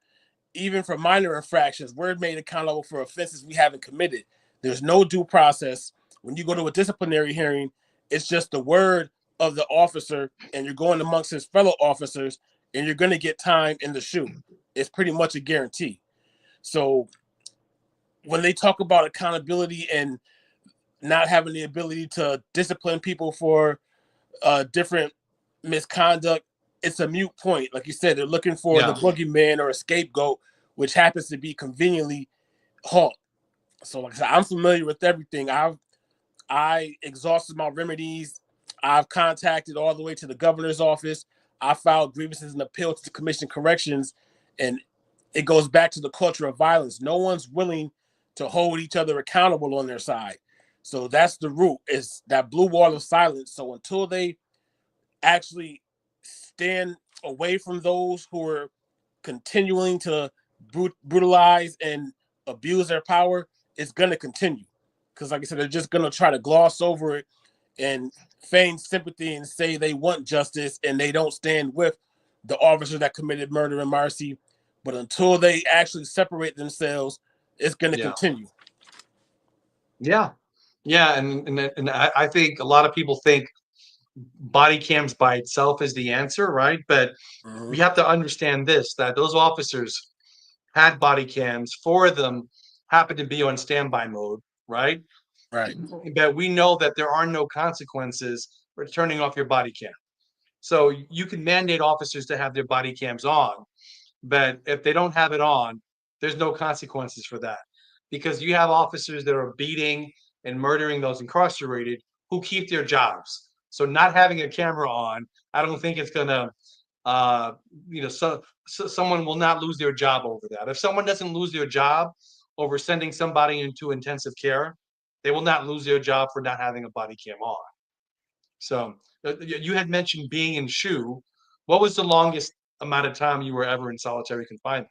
Even for minor infractions, we're made accountable for offenses we haven't committed. There's no due process. When you go to a disciplinary hearing, it's just the word of the officer, and you're going amongst his fellow officers, and you're going to get time in the shoe. It's pretty much a guarantee. So when they talk about accountability and not having the ability to discipline people for different misconduct, it's a moot point. Like you said, they're looking for the boogeyman or a scapegoat, which happens to be conveniently Hawk. So like I said, I'm familiar with everything. I exhausted my remedies. I've contacted all the way to the governor's office. I filed grievances and appeal to the commission corrections, and it goes back to the culture of violence. No one's willing to hold each other accountable on their side. So that's the root, is that blue wall of silence. So until they actually stand away from those who are continuing to brutalize and abuse their power, it's going to continue. Because like I said, they're just going to try to gloss over it and feign sympathy and say they want justice, and they don't stand with the officer that committed murder in Marcy. But until they actually separate themselves, it's going to continue. Yeah. And I think a lot of people think body cams by itself is the answer, right? But we have to understand this, that those officers had body cams. 4 of them happened to be on standby mode, right? Right. But we know that there are no consequences for turning off your body cam. So you can mandate officers to have their body cams on, but if they don't have it on, there's no consequences for that, because you have officers that are beating and murdering those incarcerated who keep their jobs. So not having a camera on, I don't think it's gonna, someone will not lose their job over that. If someone doesn't lose their job over sending somebody into intensive care, they will not lose their job for not having a body cam on. So you had mentioned being in SHU. What was the longest amount of time you were ever in solitary confinement?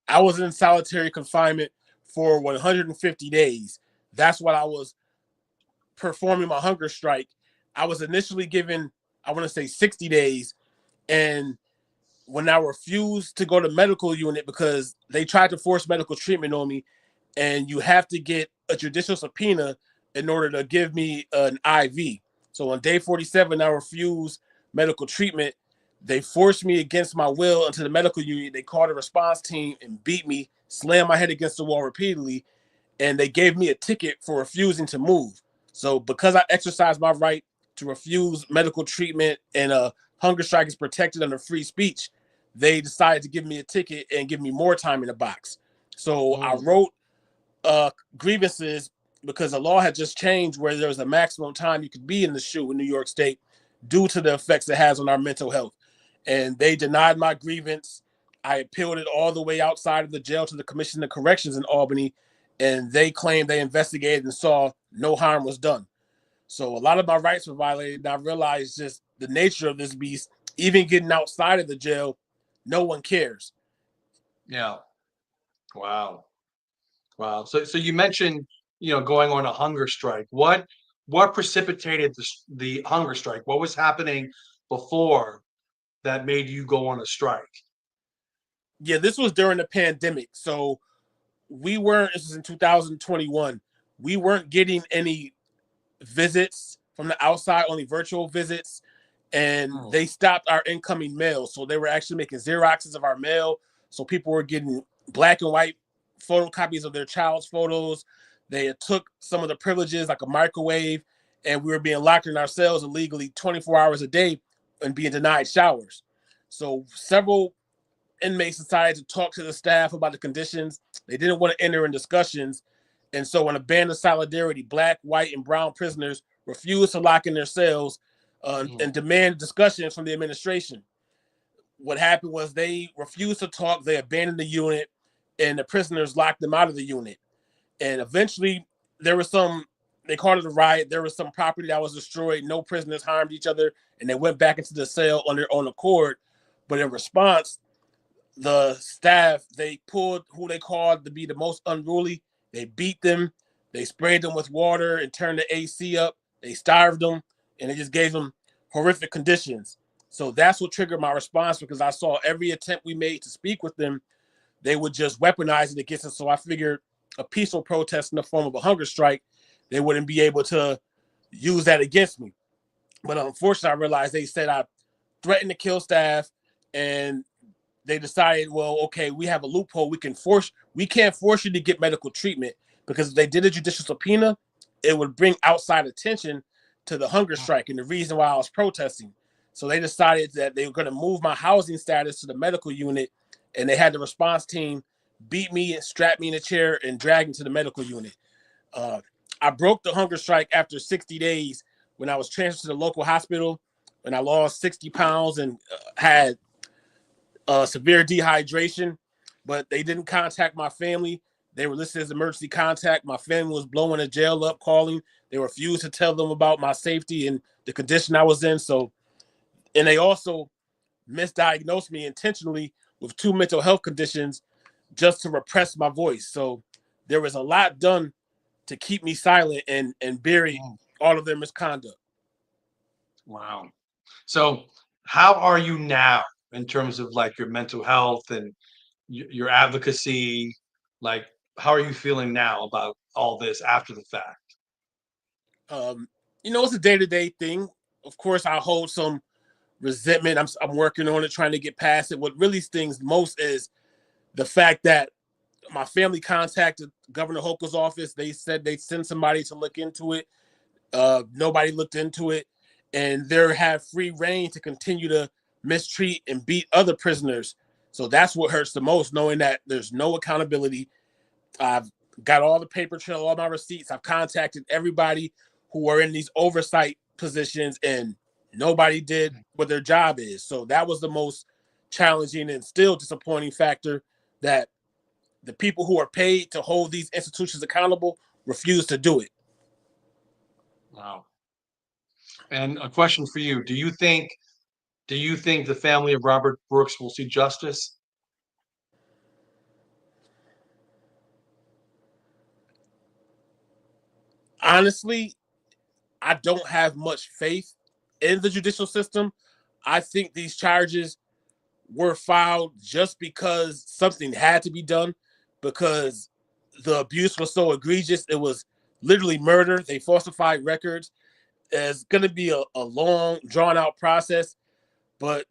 I was in solitary confinement for 150 days. That's what I was performing my hunger strike. I was initially given, I want to say 60 days. And when I refused to go to medical unit because they tried to force medical treatment on me, and you have to get a judicial subpoena in order to give me an IV. So on day 47, I refused medical treatment. They forced me against my will into the medical unit. They called a response team and beat me, slammed my head against the wall repeatedly, and they gave me a ticket for refusing to move. So because I exercised my right to refuse medical treatment and a hunger strike is protected under free speech, they decided to give me a ticket and give me more time in the box. So I wrote grievances because the law had just changed where there was a maximum time you could be in the SHU in New York State due to the effects it has on our mental health. And they denied my grievance. I appealed it all the way outside of the jail to the Commission of Corrections in Albany, and they claimed they investigated and saw no harm was done. So a lot of my rights were violated, and I realized just the nature of this beast. Even getting outside of the jail, no one cares. Yeah. Wow. Wow. So you mentioned, going on a hunger strike. What precipitated the hunger strike? What was happening before that made you go on a strike? Yeah, this was during the pandemic. So this was in 2021. We weren't getting any visits from the outside, only virtual visits. And they stopped our incoming mail. So they were actually making Xeroxes of our mail. So people were getting black and white photocopies of their child's photos. They took some of the privileges like a microwave, and we were being locked in our cells illegally 24 hours a day and being denied showers. So several inmates decided to talk to the staff about the conditions. They didn't want to enter in discussions. And so in a band of solidarity, black, white, and brown prisoners refused to lock in their cells and demand discussions from the administration. What happened was they refused to talk. They abandoned the unit, and the prisoners locked them out of the unit. And eventually there was they called it a riot. There was some property that was destroyed. No prisoners harmed each other, and they went back into the cell on their own accord. But in response, the staff, they pulled who they called to be the most unruly. They beat them. They sprayed them with water and turned the AC up. They starved them, and they just gave them horrific conditions. So that's what triggered my response, because I saw every attempt we made to speak with them, they would just weaponize it against us. So I figured a peaceful protest in the form of a hunger strike, they wouldn't be able to use that against me. But unfortunately, I realized they said I threatened to kill staff, and they decided, well, okay, we have a loophole. We can't force you to get medical treatment, because if they did a judicial subpoena, it would bring outside attention to the hunger strike and the reason why I was protesting. So they decided that they were going to move my housing status to the medical unit, and they had the response team beat me and strap me in a chair and drag me to the medical unit. I broke the hunger strike after 60 days when I was transferred to the local hospital, when I lost 60 pounds and had severe dehydration, but they didn't contact my family. They were listed as emergency contact. My family was blowing the jail up, calling. They refused to tell them about my safety and the condition I was in. And they also misdiagnosed me intentionally with 2 mental health conditions just to repress my voice. So there was a lot done to keep me silent and bury all of their misconduct. Wow. So how are you now in terms of like your mental health and your advocacy? Like, how are you feeling now about all this after the fact? It's a day-to-day thing. Of course, I hold some resentment. I'm working on it, trying to get past it. What really stings most is the fact that my family contacted Governor Hochul's office. They said they'd send somebody to look into it. Nobody looked into it, and they have free reign to continue to mistreat and beat other prisoners. So that's what hurts the most, knowing that there's no accountability. I've got all the paper trail, all my receipts. I've contacted everybody who are in these oversight positions, and nobody did what their job is. So that was the most challenging and still disappointing factor, that the people who are paid to hold these institutions accountable refuse to do it. Wow. And a question for you: Do you think the family of Robert Brooks will see justice? Honestly, I don't have much faith in the judicial system. I think these charges were filed just because something had to be done, because the abuse was so egregious. It was literally murder. They falsified records. It's going to be a long, drawn-out process, but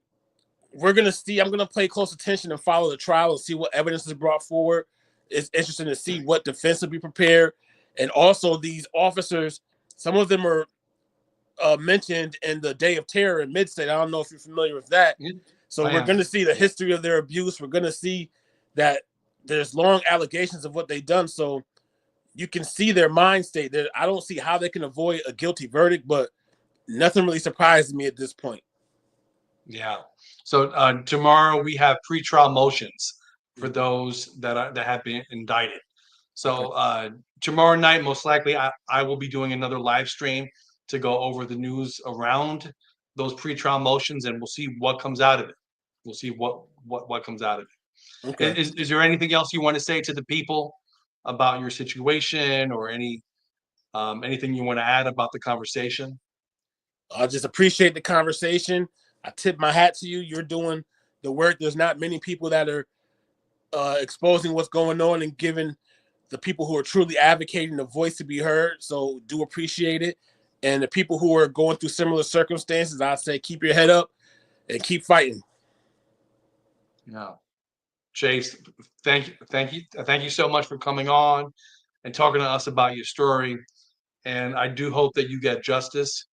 we're going to see. I'm going to pay close attention and follow the trial and see what evidence is brought forward. It's interesting to see what defense will be prepared. And also, these officers, some of them are mentioned in the Day of Terror in Mid-State. I don't know if you're familiar with that. So we're going to see the history of their abuse. We're going to see that there's long allegations of what they've done, so you can see their mind state. I don't see how they can avoid a guilty verdict, but nothing really surprises me at this point. Yeah. So tomorrow we have pretrial motions for those that have been indicted. So tomorrow night, most likely, I will be doing another live stream to go over the news around those pretrial motions, and we'll see what comes out of it. We'll see what comes out of it. Okay. Is there anything else you want to say to the people about your situation, or anything you want to add about the conversation? I just appreciate the conversation. I tip my hat to you. You're doing the work. There's not many people that are exposing what's going on and giving the people who are truly advocating a voice to be heard. So do appreciate it. And the people who are going through similar circumstances, I say keep your head up and keep fighting. Yeah. Chase, thank you so much for coming on and talking to us about your story. And I do hope that you get justice.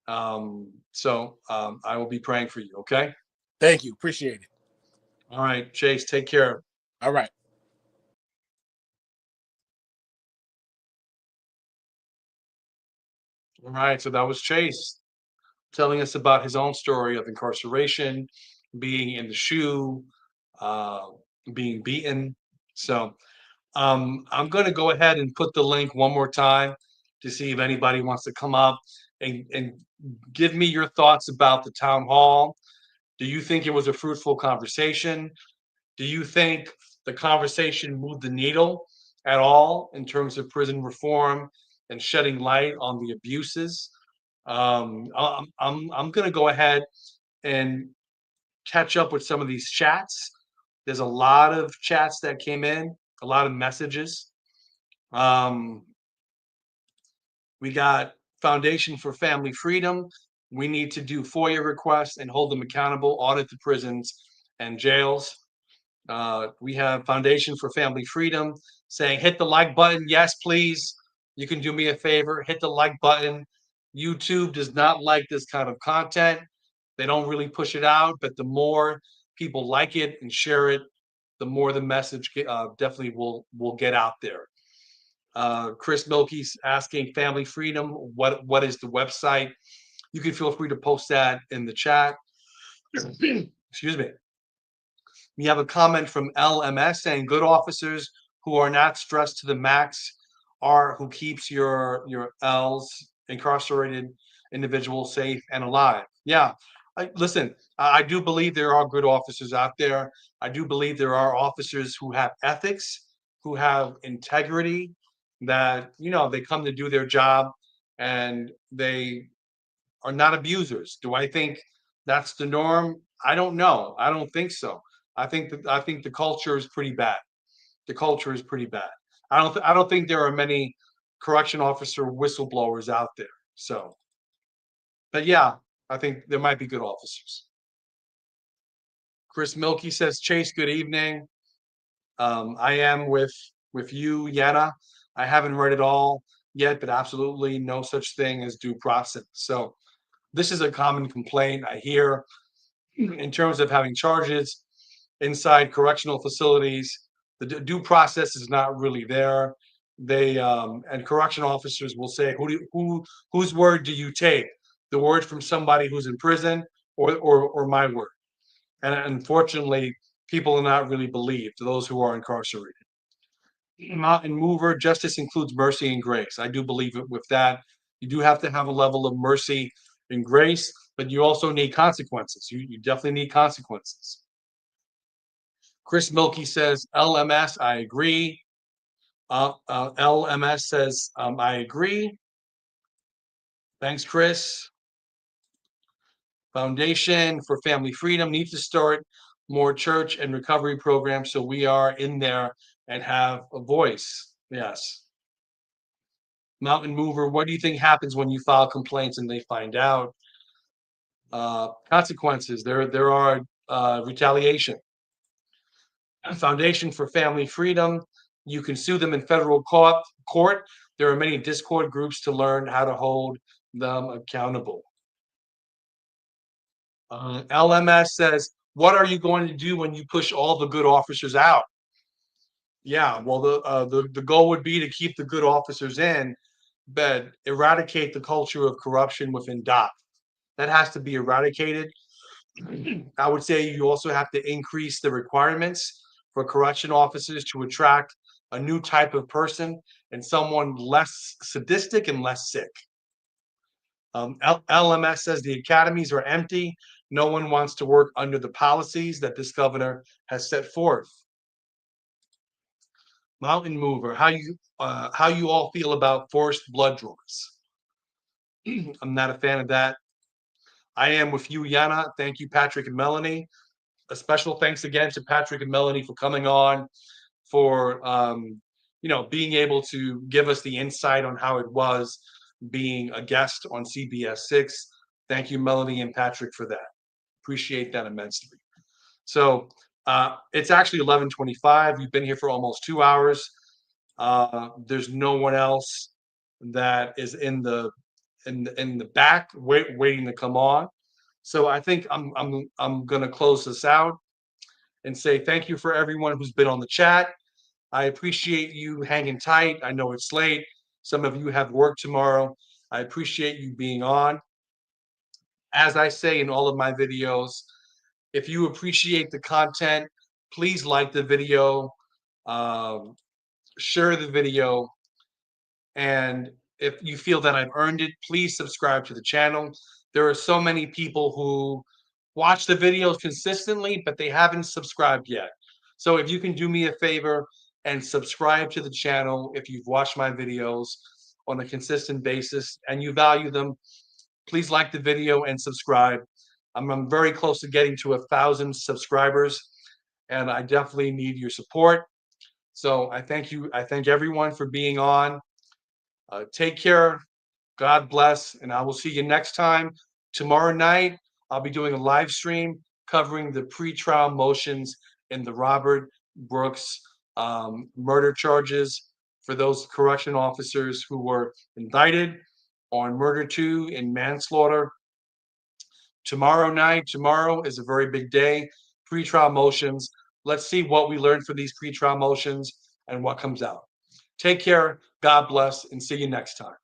I will be praying for you. Okay. Thank you. Appreciate it. All right, Chase, take care. All right. All right. So that was Chase telling us about his own story of incarceration, being in the shoe, being beaten. So I'm going to go ahead and put the link one more time to see if anybody wants to come up and give me your thoughts about the town hall. Do you think it was a fruitful conversation? Do you think the conversation moved the needle at all in terms of prison reform and shedding light on the abuses? I'm going to go ahead and catch up with some of these chats. There's a lot of chats that came in, a lot of messages. We got Foundation for Family Freedom. We need to do FOIA requests and hold them accountable, audit the prisons and jails. We have Foundation for Family Freedom saying, hit the like button. Yes, please. You can do me a favor, hit the like button. YouTube does not like this kind of content. They don't really push it out, but the more people like it and share it, the more the message definitely will get out there. Chris Milky's asking Family Freedom, what is the website? You can feel free to post that in the chat. Excuse me. We have a comment from LMS saying good officers who are not stressed to the max are who keeps your L's incarcerated individuals safe and alive. Yeah. Listen, I do believe there are good officers out there. I do believe there are officers who have ethics, who have integrity, that, they come to do their job and they are not abusers. Do I think that's the norm? I don't know. I don't think so. I think the culture is pretty bad. The culture is pretty bad. I don't think there are many correction officer whistleblowers out there. So, but yeah, I think there might be good officers. Chris Milky says, Chase, good evening. I am with you, Yana. I haven't read it all yet, but absolutely no such thing as due process. So this is a common complaint I hear in terms of having charges inside correctional facilities. The due process is not really there. They and correction officers will say, whose word do you take? The word from somebody who's in prison, or my word? And unfortunately, people are not really believed, those who are incarcerated. Mountain mover, justice includes mercy and grace. I do believe it with that. You do have to have a level of mercy and grace, but you also need consequences. You definitely need consequences. Chris Milky says, LMS, I agree. LMS says, I agree. Thanks, Chris. Foundation for Family Freedom needs to start more church and recovery programs so we are in there and have a voice. Yes. Mountain Mover, what do you think happens when you file complaints and they find out? Consequences. There are retaliation. Foundation for Family Freedom, you can sue them in federal court. There are many Discord groups to learn how to hold them accountable. LMS says, what are you going to do when you push all the good officers out? Yeah, well, the goal would be to keep the good officers in, but eradicate the culture of corruption within DOT. That has to be eradicated. I would say you also have to increase the requirements for correction officers to attract a new type of person and someone less sadistic and less sick. LMS says the academies are empty. No one wants to work under the policies that this governor has set forth. Mountain Mover, how you all feel about forced blood draws? I'm not a fan of that. I am with you, Yana. Thank you, Patrick and Melanie. A special thanks again to Patrick and Melanie for coming on, for being able to give us the insight on how it was being a guest on CBS6. Thank you, Melanie and Patrick, for that. Appreciate that immensely. So it's actually 11:25. You've been here for almost 2 hours. There's no one else that is in the back waiting to come on. So I think I'm gonna close this out and say thank you for everyone who's been on the chat. I appreciate you hanging tight. I know it's late. Some of you have work tomorrow. I appreciate you being on. As I say in all of my videos, if you appreciate the content, please like the video, share the video, and if you feel that I've earned it, please subscribe to the channel. There are so many people who watch the videos consistently, but they haven't subscribed yet. So if you can do me a favor and subscribe to the channel, if you've watched my videos on a consistent basis and you value them, please like the video and subscribe. I'm very close to getting to 1,000 subscribers, and I definitely need your support. So I thank you. I thank everyone for being on. Take care. God bless, and I will see you next time. Tomorrow night, I'll be doing a live stream covering the pretrial motions in the Robert Brooks murder charges for those correction officers who were indicted on murder 2 and manslaughter. Tomorrow is a very big day. Pretrial motions. Let's see what we learned from these pretrial motions and what comes out. Take care. God bless, and see you next time.